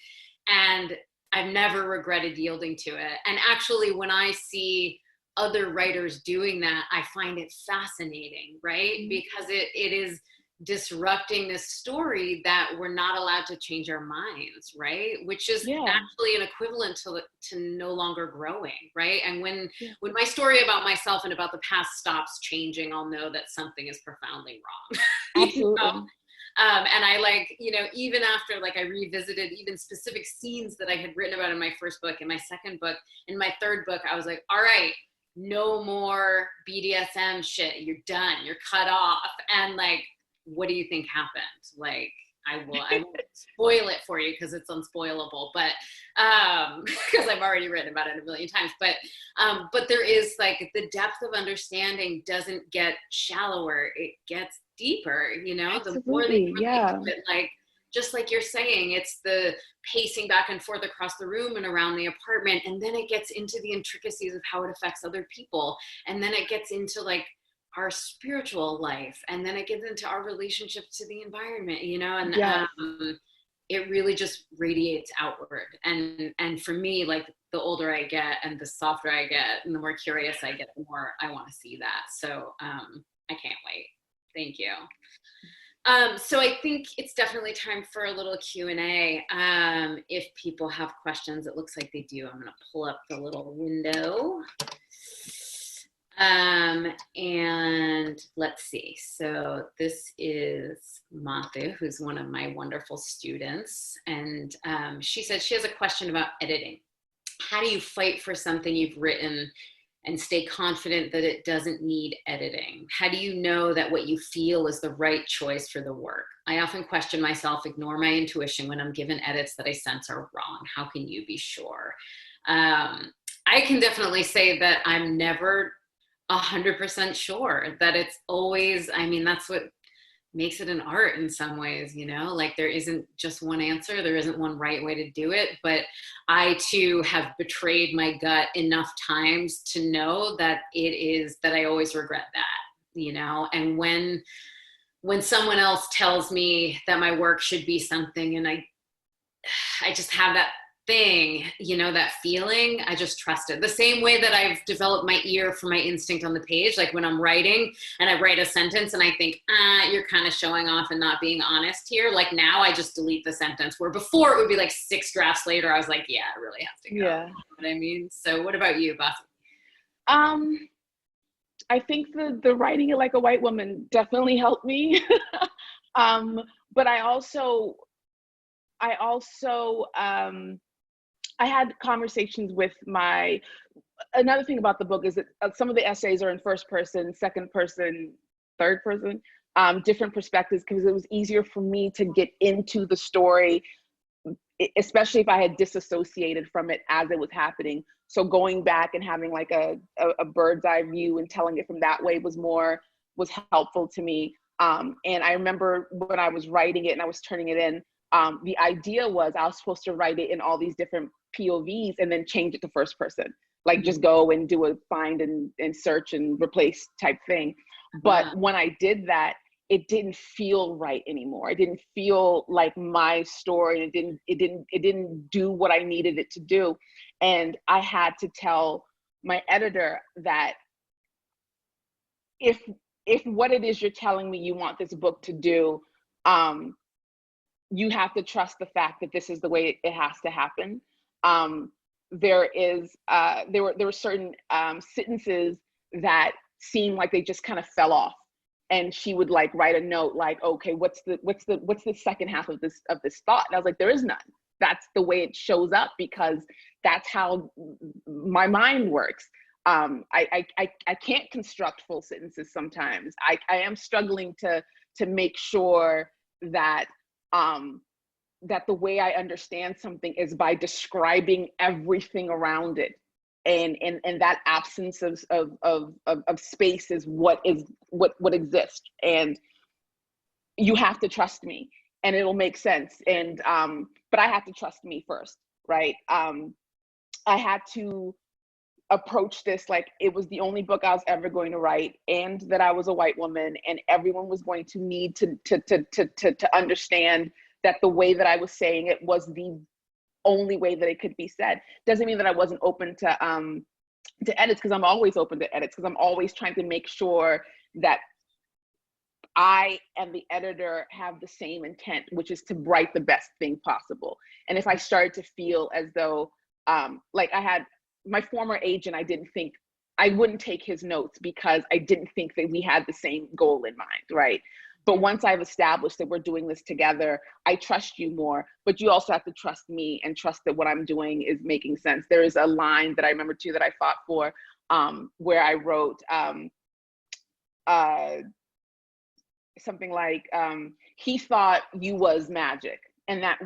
And I've never regretted yielding to it. And actually, when I see other writers doing that, I find it fascinating, right? Because it is disrupting this story that we're not allowed to change our minds, right? Which is actually an equivalent to no longer growing, right? And when my story about myself and about the past stops changing, I'll know that something is profoundly wrong. Absolutely. You know? And I, like, you know, even after, like, I revisited even specific scenes that I had written about in my first book, in my second book, in my third book, I was like, all right, no more BDSM shit. You're done. You're cut off. And, like, what do you think happened? Like, I won't spoil it for you because it's unspoilable, but because I've already written about it a million times. But there is, like, the depth of understanding doesn't get shallower; it gets deeper. You know, Absolutely, the more that you into it, like, just like you're saying, it's the pacing back and forth across the room and around the apartment, and then it gets into the intricacies of how it affects other people, and then it gets into, like, our spiritual life, and then it gets into our relationship to the environment, you know, and it really just radiates outward. And for me, like, the older I get and the softer I get and the more curious I get, the more I want to see that. So I can't wait. Thank you. So I think it's definitely time for a little Q&A. If people have questions, it looks like they do. I'm going to pull up the little window. And let's see. So this is Mathu, who's one of my wonderful students. And she said she has a question about editing. How do you fight for something you've written and stay confident that it doesn't need editing? How do you know that what you feel is the right choice for the work? I often question myself, ignore my intuition when I'm given edits that I sense are wrong. How can you be sure? I can definitely say that I'm never 100% sure, that it's always, I mean, that's what makes it an art in some ways, you know, like, there isn't just one answer, there isn't one right way to do it, but I too have betrayed my gut enough times to know that it is, that I always regret that, you know. And when someone else tells me that my work should be something, and I just have that thing, you know, that feeling, I just trust it. The same way that I've developed my ear for my instinct on the page, like when I'm writing and I write a sentence and I think, you're kind of showing off and not being honest here. Like, now I just delete the sentence, where before it would be like 6 drafts later, I was like, yeah, it really has to go. Yeah. You know what I mean? So what about you, Bassey? I think the writing it like a white woman definitely helped me. But I also I had conversations with another thing about the book is that some of the essays are in first person, second person, third person, different perspectives, because it was easier for me to get into the story, especially if I had disassociated from it as it was happening. So going back and having like a bird's eye view and telling it from that way was helpful to me. And I remember when I was writing it and I was turning it in, the idea was I was supposed to write it in all these different POVs and then change it to first person, like just go and do a find and search and replace type thing. But when I did that, it didn't feel right anymore. It didn't feel like my story. It didn't do what I needed it to do. And I had to tell my editor that if what it is you're telling me you want this book to do, you have to trust the fact that this is the way it has to happen. There were certain sentences that seemed like they just kind of fell off, and she would like write a note like, okay, what's the second half of this thought? And I was like, there is none. That's the way it shows up, because that's how my mind works. I can't construct full sentences sometimes. I am struggling to make sure that that the way I understand something is by describing everything around it, and that absence of space is what exists, and you have to trust me and it'll make sense. And but I have to trust me first, right? I had to approach this like it was the only book I was ever going to write, and that I was a white woman, and everyone was going to need to understand that the way that I was saying it was the only way that it could be said. Doesn't mean that I wasn't open to edits, because I'm always open to edits, because I'm always trying to make sure that I and the editor have the same intent, which is to write the best thing possible. And if I started to feel as though like I had my former agent, I wouldn't take his notes because I didn't think that we had the same goal in mind, right? But once I've established that we're doing this together, I trust you more, but you also have to trust me and trust that what I'm doing is making sense. There is a line that I remember too that I fought for, where I wrote something like, he thought you was magic. And that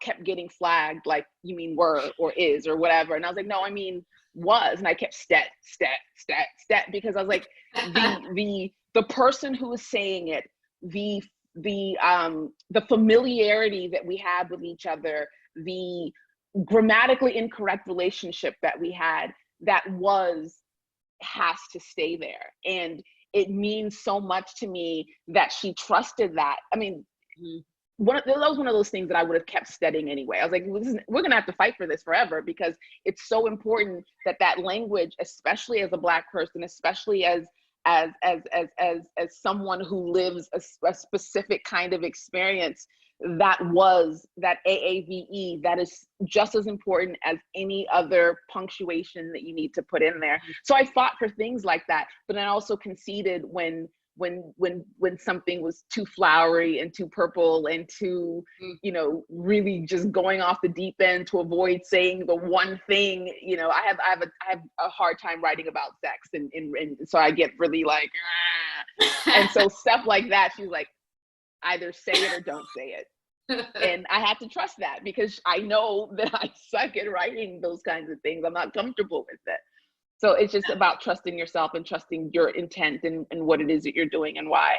kept getting flagged, like, you mean were or is or whatever. And I was like, no, I mean was. And I kept stat, because I was like, the person who is saying it, the familiarity that we had with each other, the grammatically incorrect relationship that we had, that has to stay there. And it means so much to me that she trusted that. I mean, that was one of those things that I would have kept studying anyway. I was like, we're gonna have to fight for this forever, because it's so important that language, especially as a Black person, especially as someone who lives a specific kind of experience, that AAVE, that is just as important as any other punctuation that you need to put in there. So I fought for things like that, but I also conceded when something was too flowery and too purple and too, really just going off the deep end to avoid saying the one thing. I have a hard time writing about sex, and so I get really like, and so stuff like that, she's like, either say it or don't say it. And I had to trust that, because I know that I suck at writing those kinds of things. I'm not comfortable with it. So it's just about trusting yourself and trusting your intent and what it is that you're doing and why.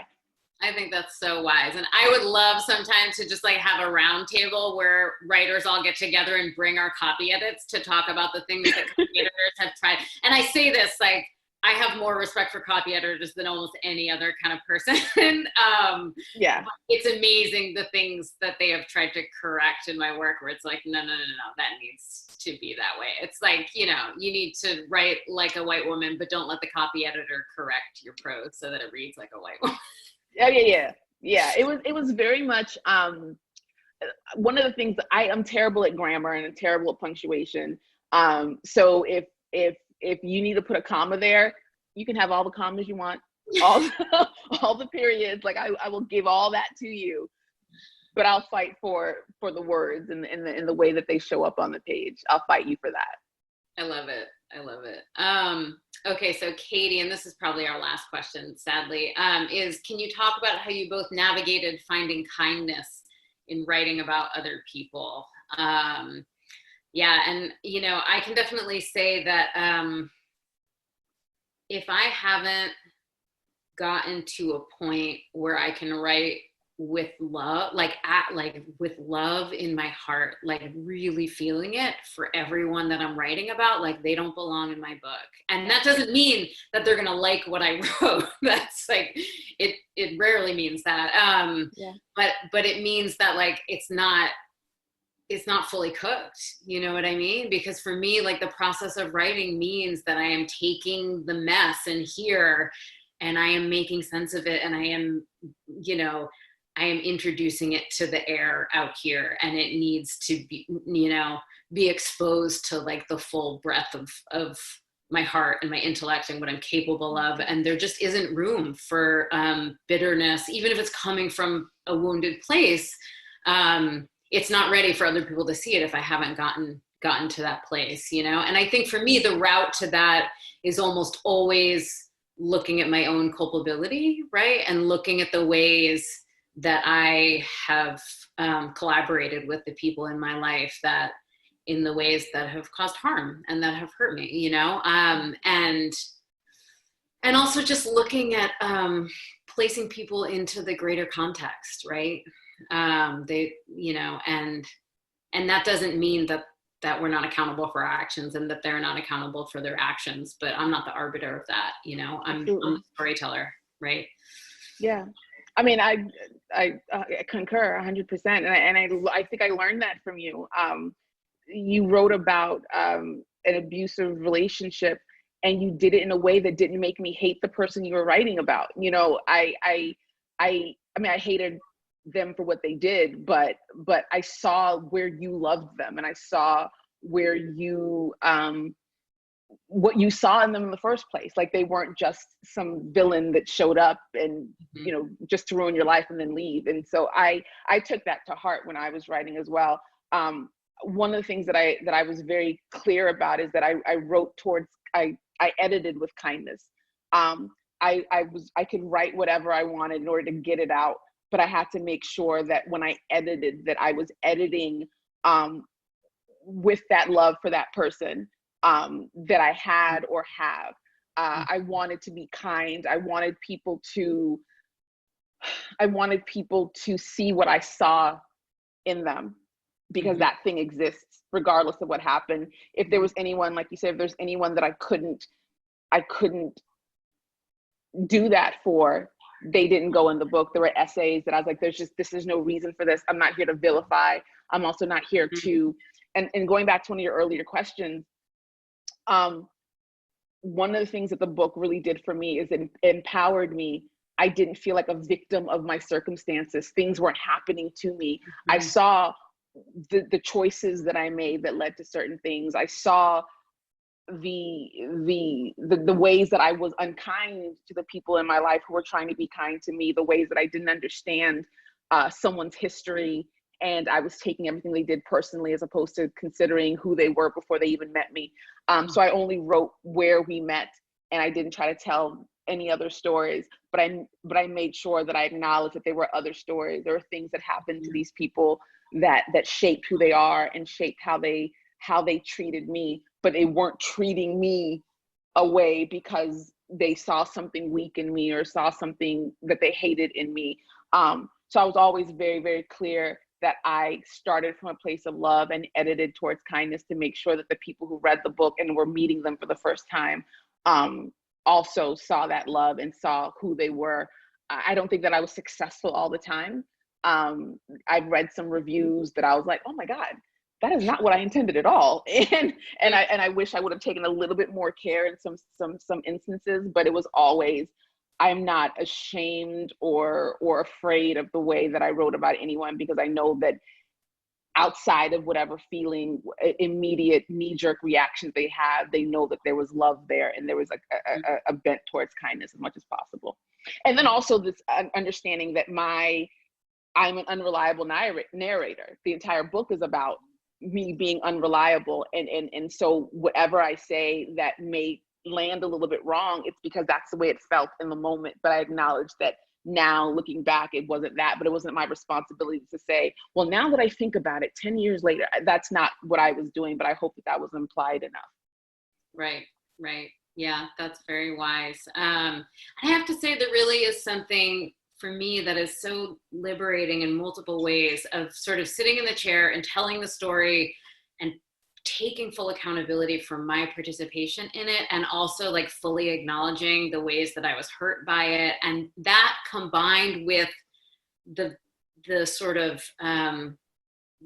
I think that's so wise. And I would love sometimes to just like have a round table where writers all get together and bring our copy edits to talk about the things that copy editors have tried. And I say this, like, I have more respect for copy editors than almost any other kind of person. Yeah. It's amazing the things that they have tried to correct in my work, where it's like, no, that needs to be that way. It's like, you need to write like a white woman, but don't let the copy editor correct your prose so that it reads like a white woman. Yeah. It was very much, one of the things, I'm terrible at grammar and I'm terrible at punctuation. So if you need to put a comma there, you can have all the commas you want, all the periods. Like I will give all that to you, but I'll fight for the words and the way that they show up on the page. I'll fight you for that. I love it. Okay, so Katie, and this is probably our last question, sadly, is can you talk about how you both navigated finding kindness in writing about other people? Yeah, and I can definitely say that if I haven't gotten to a point where I can write with love, with love in my heart, like really feeling it for everyone that I'm writing about. Like they don't belong in my book. And that doesn't mean that they're going to like what I wrote. That's like, it rarely means that. But it means that like, it's not fully cooked. You know what I mean? Because for me, like the process of writing means that I am taking the mess in here and I am making sense of it. And I am, I am introducing it to the air out here, and it needs to be, be exposed to like the full breadth of my heart and my intellect and what I'm capable of. And there just isn't room for bitterness, even if it's coming from a wounded place. It's not ready for other people to see it if I haven't gotten to that place, And I think for me, the route to that is almost always looking at my own culpability, right? And looking at the ways that I have collaborated with the people in my life that in the ways that have caused harm and that have hurt me, and also just looking at placing people into the greater context, right? And that doesn't mean that we're not accountable for our actions and that they're not accountable for their actions, but I'm not the arbiter of that, I'm a storyteller, right? Yeah. I mean, I concur 100%. And I think I learned that from you. You wrote about an abusive relationship, and you did it in a way that didn't make me hate the person you were writing about. I hated them for what they did, but I saw where you loved them, and I saw where you, what you saw in them in the first place. Like they weren't just some villain that showed up and, just to ruin your life and then leave. And so I took that to heart when I was writing as well. One of the things that I was very clear about is that I edited with kindness. I could write whatever I wanted in order to get it out, but I had to make sure that when I edited, that I was editing with that love for that person that I had or have. I wanted to be kind. I wanted people to see what I saw in them, because that thing exists regardless of what happened. If there was anyone, like you said, if there's anyone that I couldn't do that for, they didn't go in the book. There were essays that I was like, this is no reason for this. I'm not here to vilify. I'm also not here to, and going back to one of your earlier questions, one of the things that the book really did for me is it empowered me. I didn't feel like a victim of my circumstances. Things weren't happening to me. I saw the choices that I made that led to certain things. I saw the ways that I was unkind to the people in my life who were trying to be kind to me, the ways that I didn't understand someone's history, and I was taking everything they did personally as opposed to considering who they were before they even met me. So I only wrote where we met, and I didn't try to tell any other stories, but I made sure that I acknowledged that there were other stories. There were things that happened to these people that shaped who they are and shaped how they treated me, but they weren't treating me away because they saw something weak in me or saw something that they hated in me. So I was always very, very clear that I started from a place of love and edited towards kindness to make sure that the people who read the book and were meeting them for the first time also saw that love and saw who they were. I don't think that I was successful all the time. I've read some reviews that I was like, oh my God, that is not what I intended at all. And I wish I would have taken a little bit more care in some instances, but it was always, I'm not ashamed or afraid of the way that I wrote about anyone, because I know that outside of whatever feeling, immediate knee-jerk reactions they had, they know that there was love there and there was a bent towards kindness as much as possible. And then also this understanding that I'm an unreliable narrator. The entire book is about me being unreliable. And so whatever I say that may land a little bit wrong, it's because that's the way it felt in the moment. But I acknowledge that now looking back, it wasn't that, but it wasn't my responsibility to say, well, now that I think about it 10 years later, that's not what I was doing, but I hope that was implied enough. Right. Yeah, that's very wise. I have to say there really is something for me that is so liberating in multiple ways of sort of sitting in the chair and telling the story and taking full accountability for my participation in it, and also like fully acknowledging the ways that I was hurt by it. And that combined with the sort of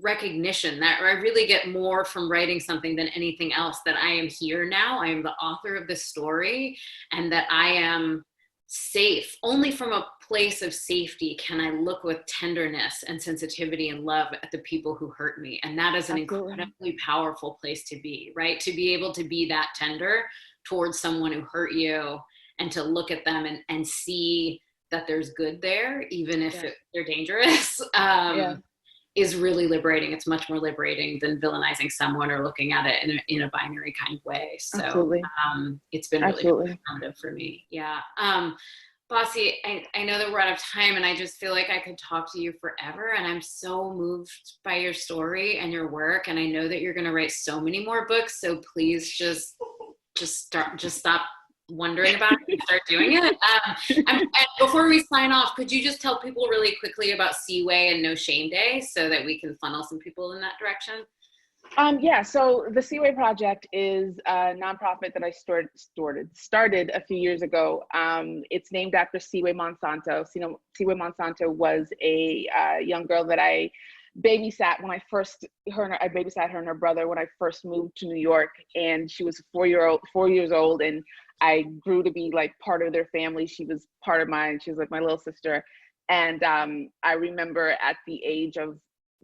recognition that I really get more from writing something than anything else, that I am here now, I am the author of this story, and that I am safe. Only from a place of safety can I look with tenderness and sensitivity and love at the people who hurt me. And that is an incredibly powerful place to be, right? To be able to be that tender towards someone who hurt you, and to look at them and see that there's good there, even if they're dangerous. Is really liberating. It's much more liberating than villainizing someone or looking at it in a binary kind of way. So it's been really transformative for me. Yeah. Bassey, I know that we're out of time, and I just feel like I could talk to you forever. And I'm so moved by your story and your work. And I know that you're going to write so many more books. So please just stop wondering about it and start doing it. And before we sign off, could you just tell people really quickly about Siwe and No Shame Day so that we can funnel some people in that direction? So the Siwe Project is a nonprofit that I started a few years ago. It's named after Siwe Monsanto. Siwe Monsanto was a young girl that I babysat when I babysat her and her brother when I first moved to New York, and she was 4 years old, and I grew to be like part of their family. She was part of mine. She was like my little sister. And I remember at the age of,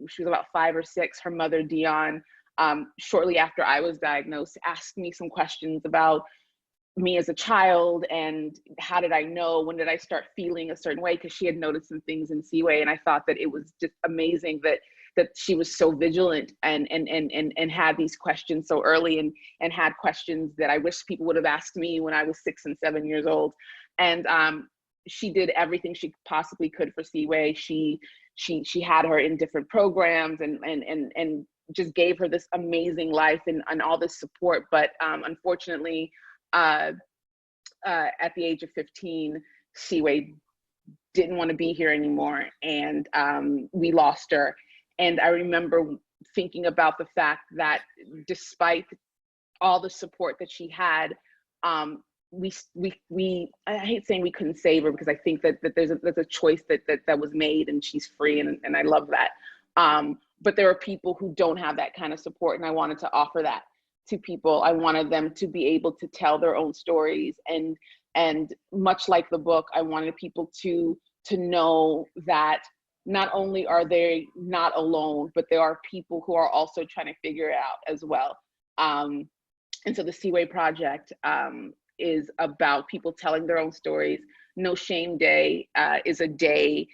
she was about 5 or 6, her mother, Dion, shortly after I was diagnosed, asked me some questions about me as a child and how did I know, when did I start feeling a certain way, because she had noticed some things in Siwe, and I thought that it was just amazing that she was so vigilant and had these questions so early, and had questions that I wish people would have asked me when I was 6 and 7 years old. And she did everything she possibly could for Siwe. She had her in different programs and just gave her this amazing life and all this support. But unfortunately, at the age of 15, Siwe didn't want to be here anymore, and we lost her. And I remember thinking about the fact that despite all the support that she had, we I hate saying we couldn't save her, because I think that there's a choice that was made, and she's free, and I love that. But there are people who don't have that kind of support, and I wanted to offer that to people. I wanted them to be able to tell their own stories, and much like the book, I wanted people to know that not only are they not alone, but there are people who are also trying to figure it out as well. And so the Siwe Project is about people telling their own stories. No Shame Day is a day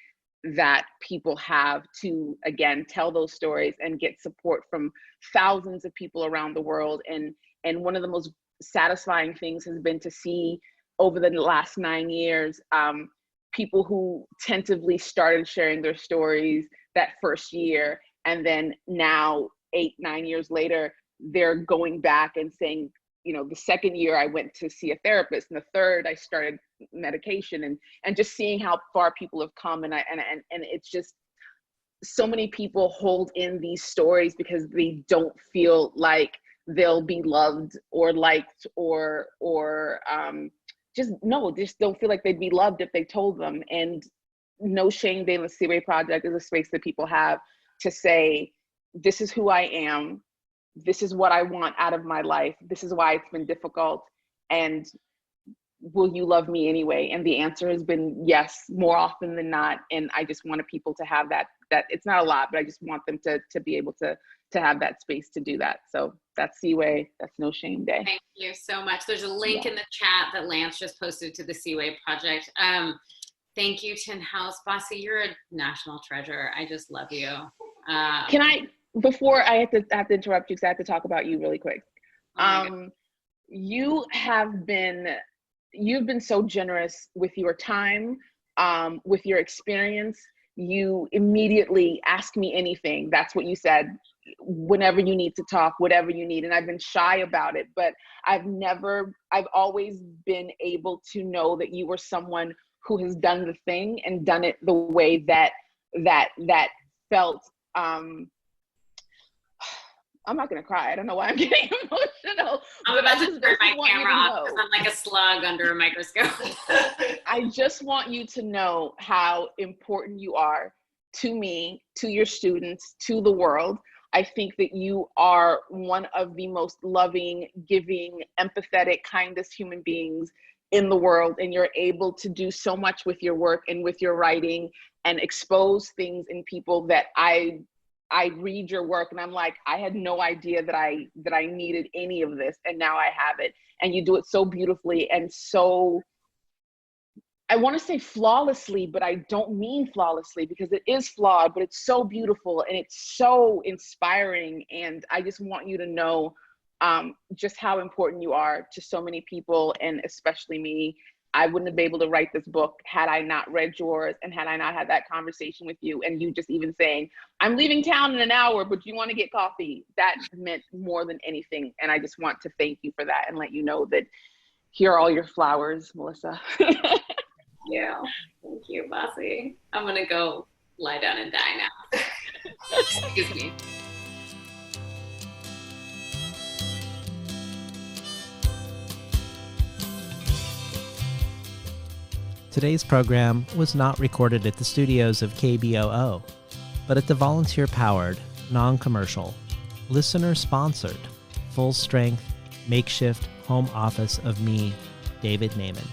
that people have to, again, tell those stories and get support from thousands of people around the world. And one of the most satisfying things has been to see over the last 9 years, people who tentatively started sharing their stories that first year, and then now 8-9 years later, they're going back and saying, the second year I went to see a therapist, and the third I started medication, and just seeing how far people have come. And it's just, so many people hold in these stories because they don't feel like they'll be loved or liked or just don't feel like they'd be loved if they told them. And No Shame Day and the Siwe Project is a space that people have to say, this is who I am. This is what I want out of my life. This is why it's been difficult. And will you love me anyway? And the answer has been yes, more often than not. And I just wanted people to have that it's not a lot, but I just want them to be able to have that space to do that. So that's Siwe, that's No Shame Day. Thank you so much. There's a link in the chat that Lance just posted to the Siwe Project. Thank you, Tin House. Bassey, you're a national treasure. I just love you. Can I, before I have to interrupt you, because I have to talk about you really quick. You've been so generous with your time, with your experience. You immediately ask me anything. That's what you said. whenever you need to talk, whatever you need. And I've been shy about it, but I've always been able to know that you were someone who has done the thing and done it the way that felt, I'm not gonna cry. I don't know why I'm getting emotional. I'm about to turn my camera off because I'm like a slug under a microscope. I just want you to know how important you are to me, to your students, to the world. I think that you are one of the most loving, giving, empathetic, kindest human beings in the world. And you're able to do so much with your work and with your writing and expose things in people that I read your work and I'm like, I had no idea that I needed any of this, and now I have it. And you do it so beautifully and so, I want to say flawlessly, but I don't mean flawlessly because it is flawed, but it's so beautiful and it's so inspiring. And I just want you to know just how important you are to so many people, and especially me. I wouldn't have been able to write this book had I not read yours and had I not had that conversation with you, and you just even saying, I'm leaving town in an hour, but you want to get coffee. That meant more than anything. And I just want to thank you for that and let you know that here are all your flowers, Melissa. Yeah, thank you, Bassey. I'm gonna go lie down and die now. Excuse me. Today's program was not recorded at the studios of KBOO, but at the volunteer-powered, non-commercial, listener-sponsored, full-strength, makeshift home office of me, David Naiman.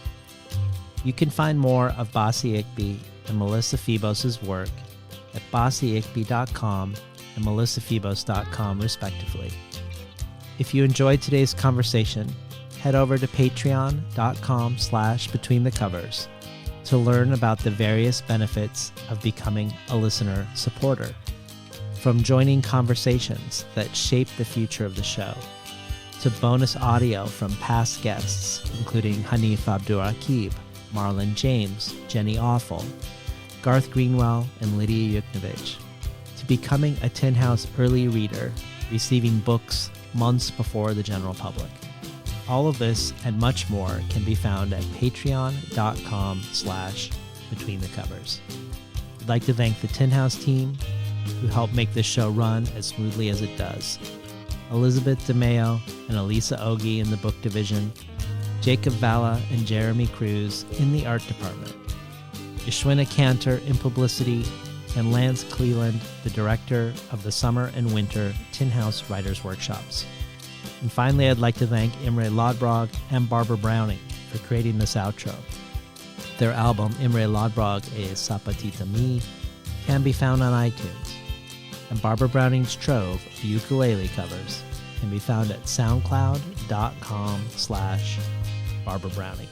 You can find more of Bassey Ikpi and Melissa Febos' work at basseyikpi.com and melissafebos.com, respectively. If you enjoyed today's conversation, head over to patreon.com/betweenthecovers to learn about the various benefits of becoming a listener supporter, from joining conversations that shape the future of the show, to bonus audio from past guests, including Hanif Abdurraqib, Marlon James, Jenny Awful, Garth Greenwell, and Lydia Yuknovich, to becoming a Tin House early reader, receiving books months before the general public. All of this and much more can be found at patreon.com/betweenthecovers. I'd like to thank the Tin House team who helped make this show run as smoothly as it does. Elizabeth DeMeo and Elisa Ogie in the book division, Jacob Valla and Jeremy Cruz in the art department, Ishwina Cantor in publicity, and Lance Cleland, the director of the Summer and Winter Tin House Writers Workshops. And finally, I'd like to thank Imre Lodbrog and Barbara Browning for creating this outro. Their album, Imre Lodbrog e Sapatita Mi, can be found on iTunes. And Barbara Browning's trove of ukulele covers can be found at soundcloud.com/Barbara Browning.